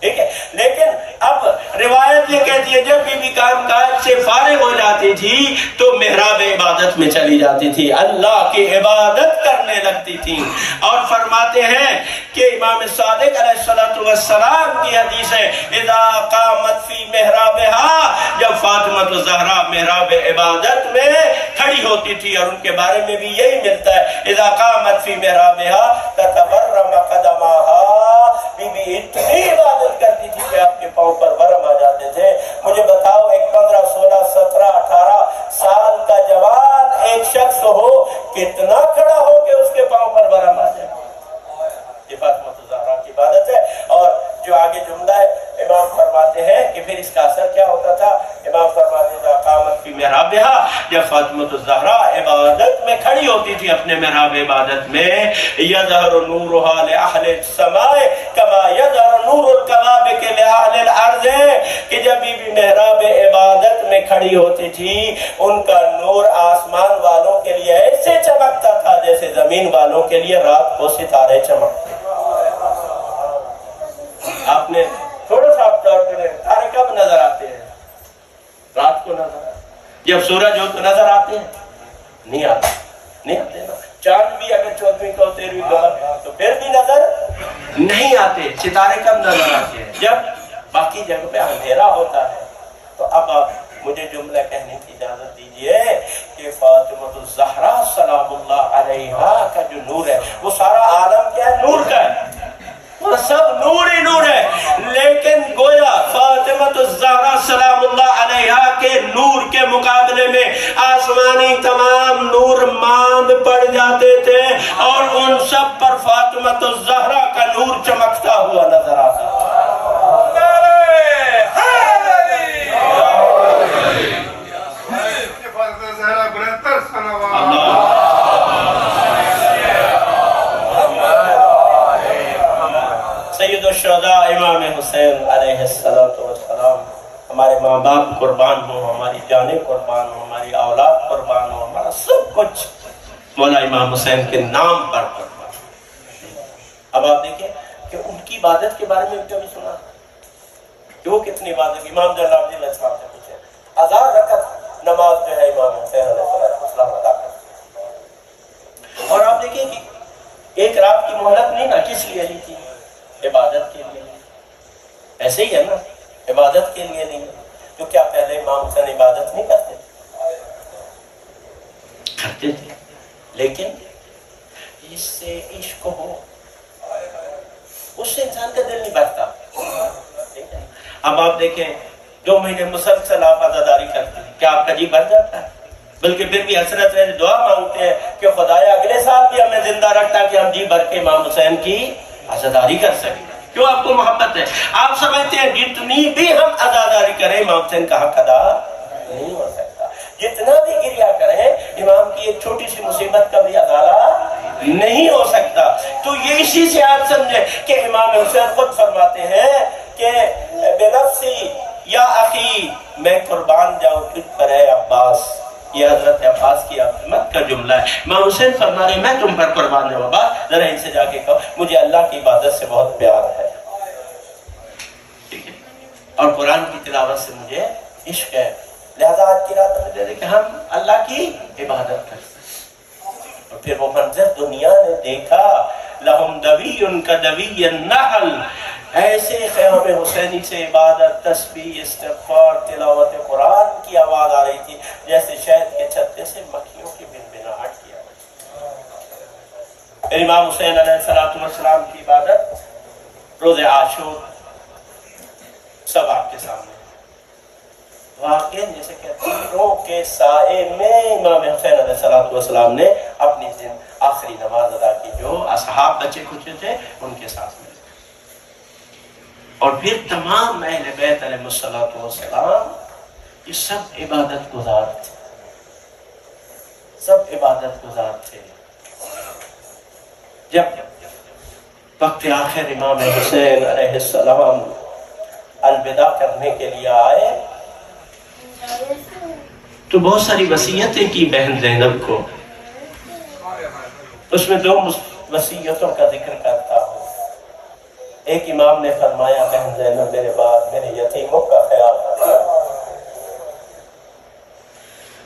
ٹھیک ہے۔ لیکن اب روایت یہ کہتی ہے جب بی بی کام کاج سے فارغ ہو جاتی تھی تو محراب عبادت میں چلی جاتی تھی، اللہ کی عبادت کرنے لگتی تھی، اور فرماتے ہیں کہ امام صادق علیہ السلام کی حدیث ہے اذا قامت فی محرابها، جب فاطمہ الزہرا محراب عبادت میں کھڑی ہوتی تھی، اور ان کے بارے میں بھی یہی ملتا ہے اذا قامت فی محرابها تتورم قدمها، بی بی اتنی عبادت کرتی تھی کہ آپ کے پاؤں پر ورم آ جاتے تھے۔ مجھے بتاؤ ایک 15 16 17 18 سال کا جوان ایک شخص ہو کتنا کھڑا ہو کہ اس کے پاؤں پر ورم آ جائے، یہ فاطمہ الزہرا کی عبادت ہے۔ اور جو آگے جملہ ہے امام فرماتے ہیں کہ پھر اس کا اثر کیا ہوتا تھا، امام فرماتے ہیں قامت فی محرابها، جب فاطمہ الزہرا عبادت میں کھڑی ہوتی تھی اپنے محراب عبادت میں، یظہر نورها لأہل السماء کما یظہر نور الکوابک لأہل الارض، کہ جب بی بی محراب عبادت میں کھڑی ہوتی تھی ان کا نور آسمان والوں کے لیے ایسے چمکتا تھا جیسے زمین والوں کے لیے رات کو ستارے چمکتے۔ آپ نے تھوڑا سا ابزرو کریں، تارے کب نظر آتے ہیں؟ رات کو نظر آتے، جب سورج ہو تو نظر آتے ہیں؟ نہیں آتے، نہیں آتے نا۔ چاند بھی اگر 14ویں کو 13ویں کو تو پھر بھی نظر نہیں آتے۔ ستارے کب نظر آتے ہیں؟ جب باقی جگہ پہ اندھیرا ہوتا ہے۔ تو اب آپ مجھے جملہ کہنے کی اجازت دیجئے کہ فاطمہ الزہرا سلام اللہ علیہا کا جو نور ہے وہ سارا عالم کیا ہے؟ نور کا ہے، وہ سب نور ہی نور ہے، لیکن گویا فاطمہ الزہرا سلام اللہ علیہا کے نور کے مقابلے میں آسمانی تمام نور ماند پڑ جاتے تھے، اور ان سب پر فاطمہ الزہرا کا نور چمکتا ہوا نظر آتا تھا۔ سید الشہداء امام حسین علیہ السلام، ہمارے ماں باپ قربان ہوں، ہماری جانیں قربان ہوں، ہماری اولاد قربان ہوں، ہمارا سب کچھ مولا امام حسین کے نام پر قربان۔ اب آپ دیکھیں کہ ان کی عبادت کے بارے میں کبھی سنا کہ وہ کتنی عبادت، امام جلال الدین الاسلام سے پوچھے 1000 رکعت نماز جو ہے امام حسین علیہ السلام ادا کرتے، اور آپ دیکھیں کہ ایک رات کی مہلت نہیں نا، کس لیے لی تھی؟ عبادت کے لیے۔ ایسے ہی ہے نا، عبادت کے لیے نہیں، تو کیا پہلے امام حسین عبادت نہیں کرتے تھے؟ لیکن اس سے عشق ہو، اس سے انسان کا دل نہیں بھرتا۔ اب آپ دیکھیں 2 مہینے مسلسل آپ عزاداری کرتے ہیں، کیا آپ کا جی بھر جاتا ہے؟ بلکہ پھر بھی حسرت ہے، دعا مانگتے ہیں کہ خدایا اگلے سال بھی ہمیں زندہ رکھتا کہ ہم جی بھر کے امام حسین کی عزاداری کر سکیں۔ کیوں؟ آپ کو محبت ہے، آپ سمجھتے ہیں جتنی بھی ہم عزاداری کریں امام حسین کا حق ادا نہیں ہو سکتا، جتنا بھی گریہ کریں امام کی ایک چھوٹی سی مصیبت کا بھی ازالہ نہیں ہو سکتا۔ تو یہ اسی سے آپ سمجھیں کہ امام حسین خود فرماتے ہیں کہ بنفسی یا اخی، میں قربان جاؤں تجھ پر ہے عباس، یہ حضرت عباس کی عظمت کا جملہ ہے. امام حسین فرما رہے میں تم پر قربان جاؤں بابا، ذرا ان سے جا کے کہو مجھے اللہ کی عبادت سے بہت پیار ہے، ٹھیک ہے، اور قرآن کی تلاوت سے مجھے عشق ہے، لہذا آج کی رات میں دے دے کہ ہم اللہ کی عبادت کرتے ہیں. اور پھر وہ منظر دنیا نے دیکھا، لہم دوی کا دوی النحل، ایسے خیام حسینی سے عبادت، تسبیح، استغفار، تلاوت قرآن کی آواز آ رہی تھی جیسے شہد کے چھتے سے مکھیوں کی بنبناہٹ کی آواز. پھر امام حسین علیہ السلام کی عبادت روز عاشور سب آپ کے سامنے واقع، جیسے کہ تیروں کے سائے میں امام حسین علیہ السلام نے اپنی آخری نماز ادا کی، جو اصحاب بچے کچھ تھے ان کے ساتھ میں. اور پھر تمام اہل بیت علیہ السلام یہ سب عبادت گزار تھے، سب عبادت گزار تھے. جب وقت آخر امام حسین علیہ السلام الوداع کرنے کے لیے آئے تو بہت ساری وصیتیں کی بہن زینب کو. اس میں 2 وصیتوں کا ذکر کرتا ہوں. ایک امام نے فرمایا بہن زینب میرے بعد میرے یتیموں کا خیال رکھنا،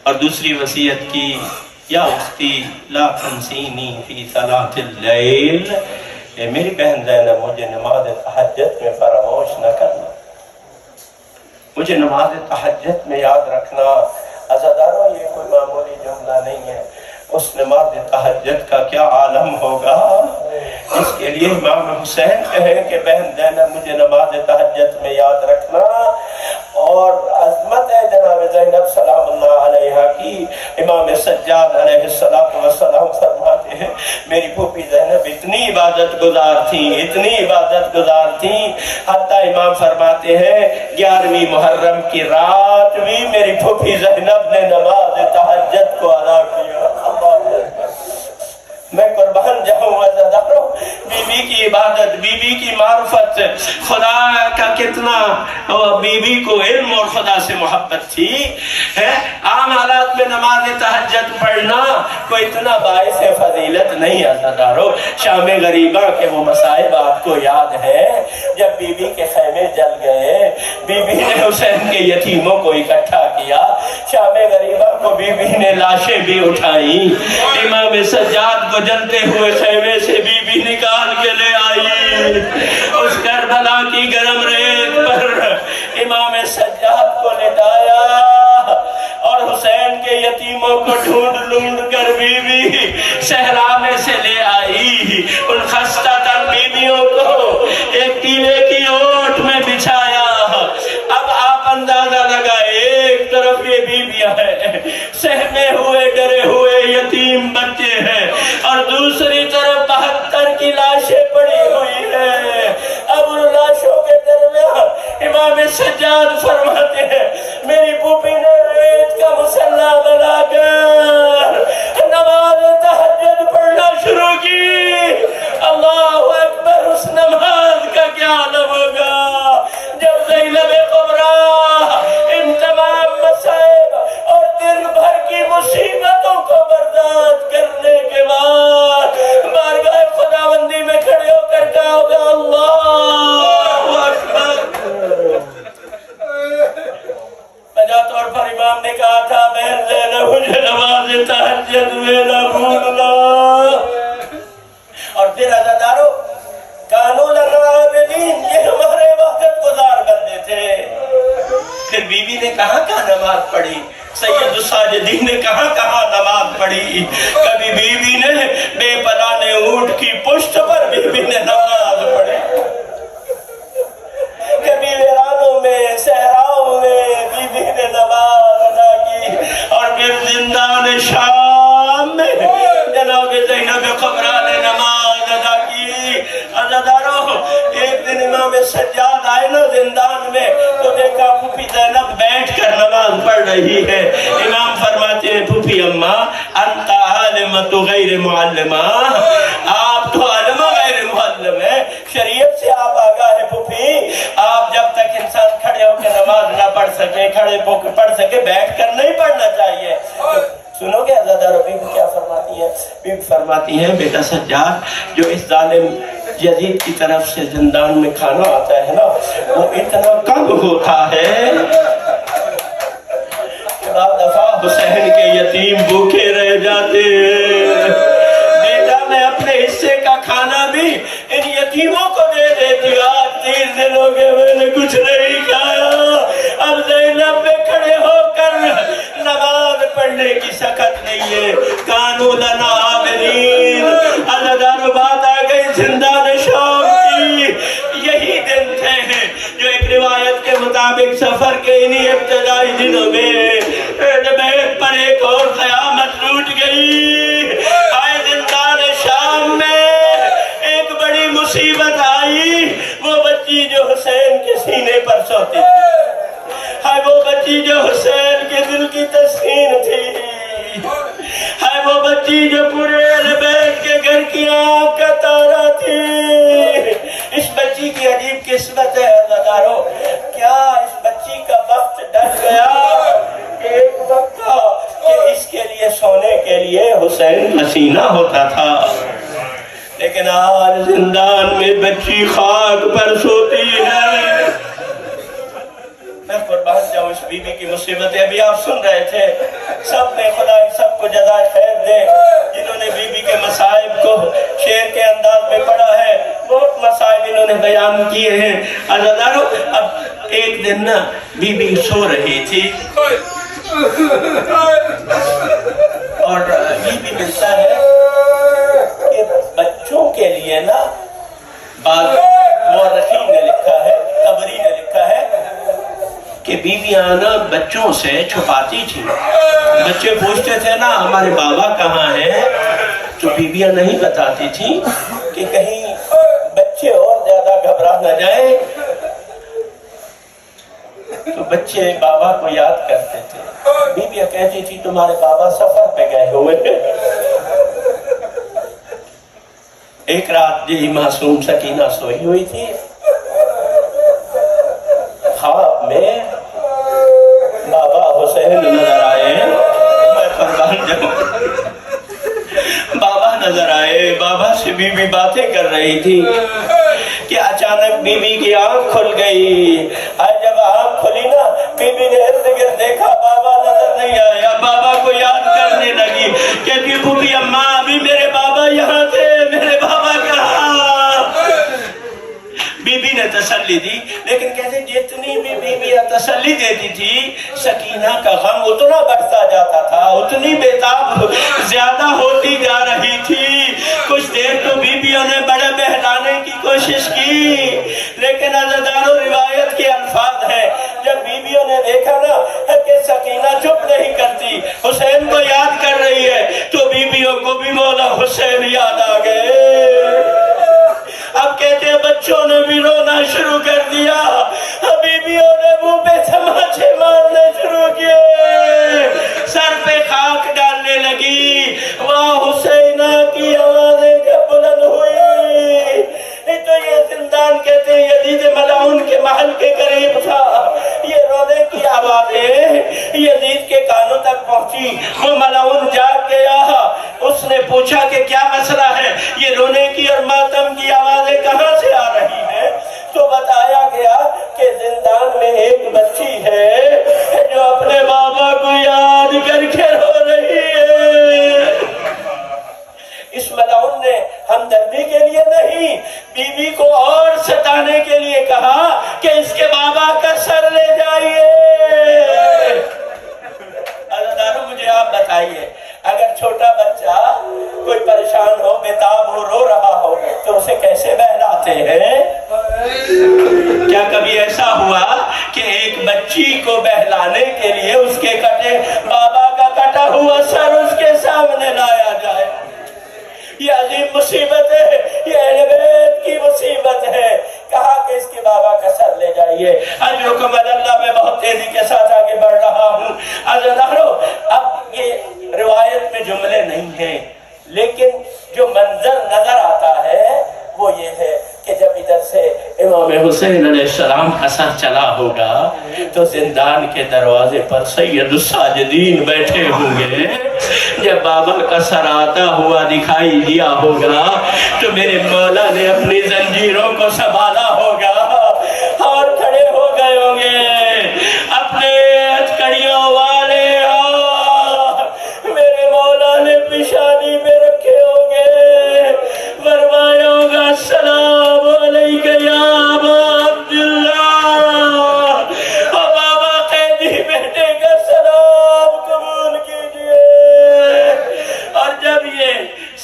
اور دوسری وصیت کی یا اختی لا تنسینی فی صلاۃ اللیل، اے میری بہن زینب مجھے نماز تہجد میں فراموش نہ کرنا، مجھے نماز تہجد میں یاد رکھنا. عزاداروں یہ کوئی معمولی جملہ نہیں ہے، اس نماز تہجد کا کیا عالم ہوگا اس کے لیے امام حسین کہیں کہ بہن زینب مجھے نماز تہجد میں یاد رکھنا. اور عظمت ہے جناب زینب سلام اللہ علیہا کی. امام سجاد علیہ السلام فرماتے ہیں میری پھوپھی زینب اتنی عبادت گزار تھیں، اتنی عبادت گزار تھیں، حتیٰ امام فرماتے ہیں 11ویں محرم کی رات بھی میری پھوپھی زینب نے نماز تہجد کو ادا کیا. میں قربان جاؤں عزاداروں، بی بی کی عبادت، بی بی کی معرفت، خدا کا کتنا بی بی کو علم اور خدا سے محبت تھی. عام حالات میں نماز تہجد پڑھنا کوئی اتنا باعث فضیلت نہیں. عزاداروں شام غریبہ کے وہ مصائب آپ کو یاد ہے جب بی بی کے خیمے جل گئے، بی بی نے حسین کے یتیموں کو اکٹھا کیا، شام غریبہ کو بی بی نے لاشیں بھی اٹھائیں، امام سجاد کو جلتے ہوئے خیمے سے بی بی نکال کے لے آئی. اس کربلا کی گرم ریت پر امام سجاد کو لٹایا اور حسین کے یتیموں کو ڈھونڈ ڈھونڈ کر بی بی صحرا میں سے لے آئی. ان خستہ تر بیویوں کو ایک ٹیلے کی اوٹ میں بچھایا. اب آپ اندازہ لگائے، ایک طرف یہ بیویاں ہیں، سہمے ہوئے ڈرے ہوئے یتیم بچے ہیں، اور دوسری طرف 72 کی لاشیں پڑی ہوئی ہیں. اب ان لاشوں کے درمیان امام سجاد فرماتے ہیں میری پھوپھی نے ریت کا مسلح بنا کر نماز تہجد پڑھنا شروع کی. اللہ اکبر، اس نماز کا کیا عالم ہوگا جب زینب کبریٰ ان تمام مصائب اور دن بھر کی مصیبتوں کو برداشت کرنے کے بعد بارگاہ خداوندی میں کھڑے ہو کر کہا ہوگا اللہ اکبر. بجا طور پر امام نے کہا تھا بہن زینب مجھے نماز تہجد میں نہ بھولنا. اور پھر عزاداروں کانو لنا عابدین، یہ ہمارے عبادت گزار بندے تھے. پھر بی بی نے کہاں کہاں نماز پڑھی، سید الساجدین نے کہاں کہاں نماز پڑھی. کبھی بی بی نے بے پناہ اونٹ کی پشت پر بی بی نے نماز پڑھی، کبھی ویرانوں میں صحراؤں میں بی بی نے نماز ادا کی. اور پھر زندان شام میں جناب زینب کبریٰ نے نماز ادا کی. عزاداروں ایک دن امام سجاد آئے نا زندان میں تو دیکھا پھوپھی زینب بیٹھ کر نماز پڑھ رہی ہے. امام فرماتے ہیں پھوپھی اماں انت عالمۃ غیر معلمہ، آپ تو عالمہ غیر معلم ہے، شریعت سے آپ آگاہ ہے. پھوپھی آپ جب تک انسان کھڑے ہو کے نماز نہ پڑھ سکے، کھڑے ہو کے پڑھ سکے، بیٹھ کر نہیں پڑھنا چاہیے. تو فرماتی ہیں بیٹا سجاد جو اس ظالم یزید کی طرف سے زندان میں کھانا آتا ہے نا وہ اتنا کم ہوتا ہے کہ بعض دفعہ حسین کے یتیم بھوکے رہ جاتے بیٹا میں اپنے حصے کا کھانا بھی ان یتیموں کو دے دیتی ہوں آج 3 دن ہو گئے میں نے کچھ نہیں کھایا اب زینب میں کھڑے ہو کر نماز پڑھنے کی سکت نہیں ہے کانو لنا عامرین اللہ بات آ گئی زندان شام کی یہی دن تھے جو ایک روایت کے مطابق سفر کے انہی ابتدائی دنوں میں جب ایک پر ایک اور قیامت لوٹ گئی آئے زندان شام میں ایک بڑی مصیبت آئی وہ بچی جو حسین کے سینے پر سوتی تھی ہائے وہ بچی جو حسین کے دل کی تسکین تھی ہائے وہ بچی جو پورے اہل بیت کے گھر کی آنکھ کا تارا تھی اس بچی کی عجیب قسمت ہے عزادارو کیا اس بچی کا وقت ڈر گیا کہ ایک وقت تھا کہ اس کے لیے سونے کے لیے حسین حسینہ ہوتا تھا لیکن آج زندان میں بچی خاک پر سوتی ہے میں قربان جاؤں اس بی بی کی مصیبتیں ابھی آپ سن رہے تھے سب نے خدا سب کو جزائے خیر دے جنہوں نے بی بی کے مصائب کو شعر کے انداز میں پڑھا ہے بہت مصائب انہوں نے بیان کیے ہیں عزادارو اب ایک دن نا بی بی سو رہی تھی اور بی بی ملتا ہے کہ بچوں کے لیے نا بعض مورخین نے لکھا ہے طبری نے لکھا ہے کہ بیویاں نا بچوں سے چھپاتی تھی بچے پوچھتے تھے نا ہمارے بابا کہاں ہیں تو بیویاں نہیں بتاتی تھی کہ کہیں بچے اور زیادہ گھبرا نہ جائیں تو بچے بابا کو یاد کرتے تھے بیویاں کہتی تھی تمہارے بابا سفر پہ گئے ہوئے ایک رات یہی معصوم سکینہ سوئی ہوئی تھی خواب میں بابا حسین نظر آئے میں قربان جاؤں بابا نظر آئے بابا سے بی بی باتیں کر رہی تھی کہ اچانک بی بی کی آنکھ کھل گئی آج جب آنکھ کھلی نا بی بی نے ارد گرد دیکھا بابا نظر نہیں آیا بابا کو یاد کرنے لگی کہ بھوبی اماں ابھی میرے بابا یہاں تھے میرے بابا کہاں بی بی نے تسلی دی لیکن کہتے جتنی بھی بی بی تسلی دیتی تھی سکینہ کا غم اتنا بڑھتا جاتا تھا اتنی بیتاب زیادہ ہوتی جا رہی تھی کچھ دیر تو بی بیوں نے بڑے بہلانے کی کوشش کی لیکن عزادارو روایت کے الفاظ ہیں جب بی بیوں نے دیکھا نا کہ سکینہ چپ نہیں کرتی حسین کو یاد کر رہی ہے تو بی بیوں کو بھی مولا حسین یاد آ گئے اب کہتے ہیں بچوں نے بھی رونا شروع کر دیا بیویوں نے منہ پہ تماچے مارنے شروع کیے سر پہ خاک ڈالنے لگی واہ حسینہ کی آوازیں جب بلند ہوئی تو یہ زندان کہتے ہیں یزید ملعون کے محل کے قریب تھا یہ رونے کی آوازیں یزید کے کانوں تک پہنچی وہ ملعون جاگ گیا اس نے پوچھا کہ کیا مسئلہ ہے یہ رونے کی اور ماتم کی آوازیں کہاں سے آ رہی ہیں تو بتایا گیا کہ زندان میں ایک بچی ہے جو اپنے بابا کو یاد کر کے رو رہی ہے اس ملعون نے ہمدردی کے لیے نہیں بی بی کو اور ستانے کے لیے کہا کہ اس کے بابا کا سر لے جائیے عزادارو مجھے آپ بتائیے اگر چھوٹا بچہ کوئی پریشان ہو بیتاب ہو رو رہا ہو تو اسے کیسے بہلاتے ہیں کیا کبھی ایسا ہوا کہ ایک بچی کو بہلانے کے لیے اس کے کٹے بابا کا کٹا ہوا سر اس کے سامنے لایا جائے یہ عظیم مصیبت ہے یہ اہل بیت کی مصیبت ہے کہا کہ اس کے بابا کا سر لے جائیے اجرکم اللہ میں بہت تیزی کے ساتھ آگے بڑھ رہا ہوں عزیزانو اب یہ روایت میں جملے نہیں ہیں لیکن جو منظر نظر آتا ہے وہ یہ ہے کہ جب ادھر سے امام حسین علیہ السلام کا سر چلا ہوگا تو زندان کے دروازے پر سید الساجدین بیٹھے ہوں گے جب بابا کا سر آتا ہوا دکھائی دیا ہوگا تو میرے مولا نے اپنی زنجیروں کو سنبھالا ہوگا اور کھڑے ہو گئے ہوں گے اپنے ہتھکڑیوں والے میرے مولا نے پیشانی میں رکھے ہوں گے فرمایا ہوگا السلام علیکہ یا ابا عبداللہ بابا قیدی بیٹے کا سلام قبول کیجئے اور جب یہ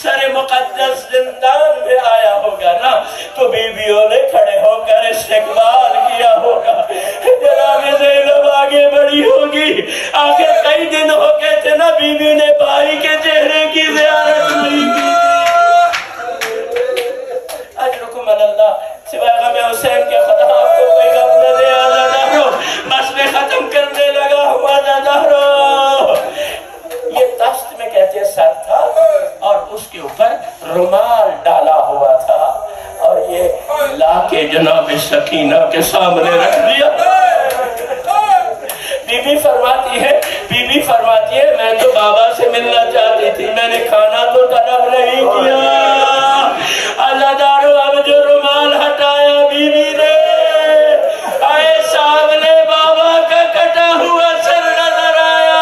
سر مقدس زندان میں آیا ہوگا نا تو بیویوں نے کھڑے ہو کر استقبال کیا ہوگا جناب زینب آگے بڑھی ہوگی آخر کئی دن ہو گئے تھے نا بیوی نے بھائی کے چہرے کی زیارت نہیں کی اجرکم اللہ سوائے غم حسین کے خدا آپ کو کوئی غم نہ دے آزادارو بس میں ختم کرنے لگا ہوں آزادارو یہ تشت میں کہتے سر تھا اور اس کے اوپر رومال ڈالا ہوا تھا اور یہ لا کے جناب سکینہ کے سامنے رکھ دیا بی بی فرماتی ہے میں تو بابا سے ملنا چاہتی تھی میں نے کھانا تو طلب نہیں کیا اللہ دارو اب جو رومال ہٹایا بی بی نے آئے سامنے بابا کا کٹا ہوا سر نظر آیا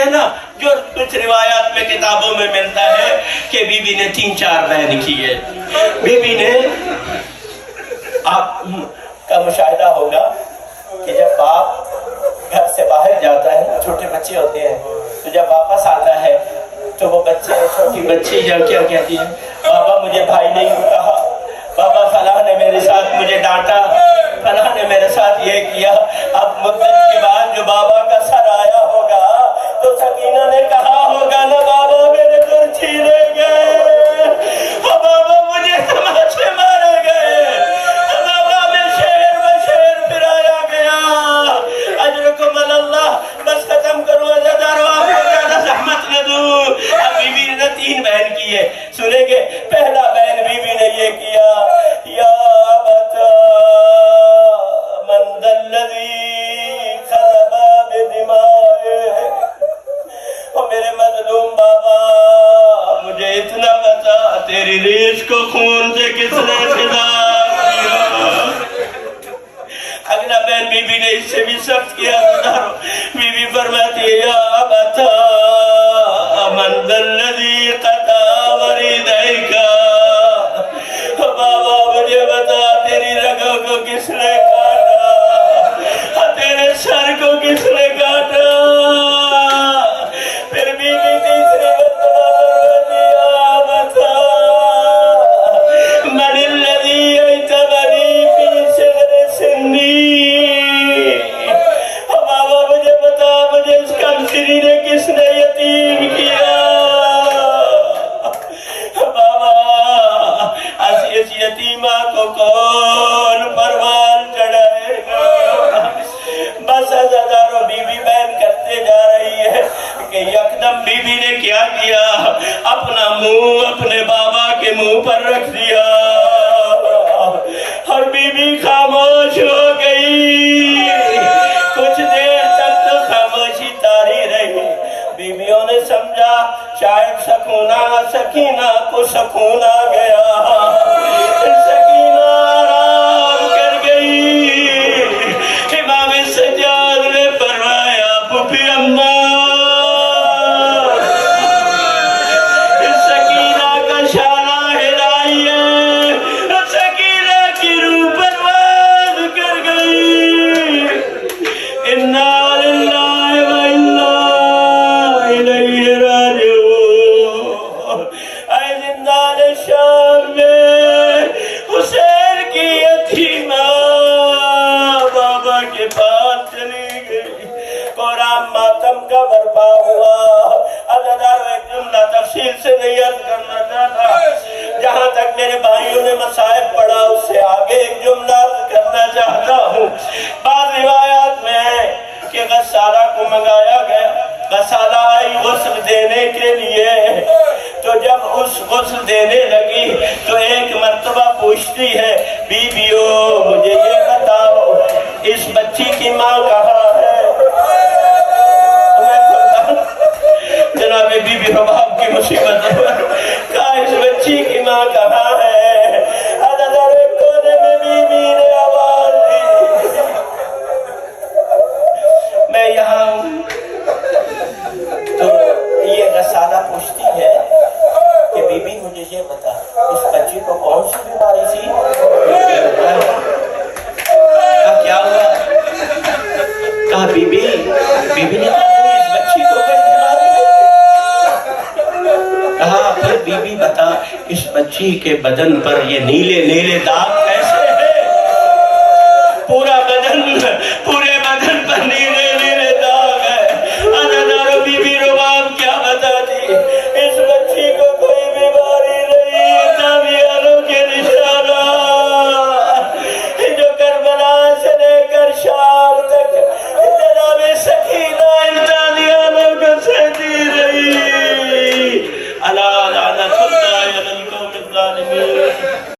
نا جو کچھ روایات میں کتابوں میں ملتا ہے کہ بی بی نے 3-4 بہن کی ہے بی بی نے آپ کا مشاہدہ ہوگا کہ جب باپ گھر سے باہر جاتا ہے چھوٹے بچے ہوتے ہیں تو جب واپس آتا ہے تو وہ بچے چھوٹی بچی جب کیا کہتی ہے بابا مجھے بھائی نہیں کہا بابا فلاں نے میرے ساتھ مجھے ڈانٹا فلاں نے میرے ساتھ یہ کیا اب مدت کے بعد جو بابا کا سر آیا ہوگا تو سکینہ نے کہا ہوگا نا بابا میرے در چھینے گئے بابا مجھے تماچے مارے گئے بابا میں شیر پھرایا گیا اجرکم اللہ بس ختم کرو عزادارو آپ کو زیادہ زحمت نہ دوں اب بی بی نے 3 بہن کی ہے سنیں گے پہلا بہن بی بی نے یہ کیا یا بتا من الذی خلب بدمائے میرے مظلوم بابا مجھے اتنا بتا تیری ریش کو خون سے کس نے فدا کیا اگلا بہن بی بی نے اس سے بھی سخت کیا بی بی فرماتی ہے یا بتا من ذا الذی قطع وریدیک بابا مجھے بتا تیری رگوں کو کس نے کاٹا تیرے سر کو کس نے کاٹا پھر بی بی تیسرے دیا بتا من الذی ایتبنی فی صغر سنی بابا مجھے بتا مجھے اس کم سری نے کس نے یتیم کیا بابا اس یتیمہ کو کون پروان چڑھائے گا بس عزادارو بی بی بہن کرتے جا رہی ہے کہ یکدم بی بی نے کیا کیا اپنا منہ اپنے بابا کے منہ پر رکھ دیا اور بی بی خاموش ہو گئی کچھ دیر تک تو خاموشی تاری رہی بیویوں نے سمجھا شاید سکینہ کو سکون آ گیا سکینہ آرام کر گئی امام سجاد نے فرمایا پھوپھی اماں سکینہ کا شانہ ہلائیے سکینہ کی روح پرواز کر گئی انا للہ و انا الیہ راجعون اے زندان شام میں حسین کی یتیمہ بابا کے پاس چلی گئی قرآن ماتم کا برپا ہوا عزادار ایک جملہ تفصیل سے نہیں عرض کرنا چاہتا جہاں تک میرے بھائیوں نے مصائب پڑھا اس سے آگے ایک جملہ عرض کرنا چاہتا ہوں بعض روایات میں ہے کہ غسالہ کو منگایا گیا غسالہ آئی غسل دینے کے لیے تو جب اس غسل دینے لگی تو ایک مرتبہ پوچھتی ہے بیویو مجھے یہ بتاؤ اس بچی کی ماں کہاں ہے؟ جناب بی بی رباب کی مصیبت کہا اس بچی کی ماں کہاں ہے؟ ادھر ایک کونے میں بی بی نے آواز دی میں یہاں ہوں۔ تو یہ رسالہ پوچھتی ہے کہ بی بی مجھے یہ بتا اس بچی کو کون سی بیماری تھی؟ کیا ہوا؟ کہا بی بی نے کہا اس بچی کو کوئی بیماری ہے؟ کہا پھر بی بی بتا اس بچی کے بدن پر یہ نیلے نیلے داغ ہے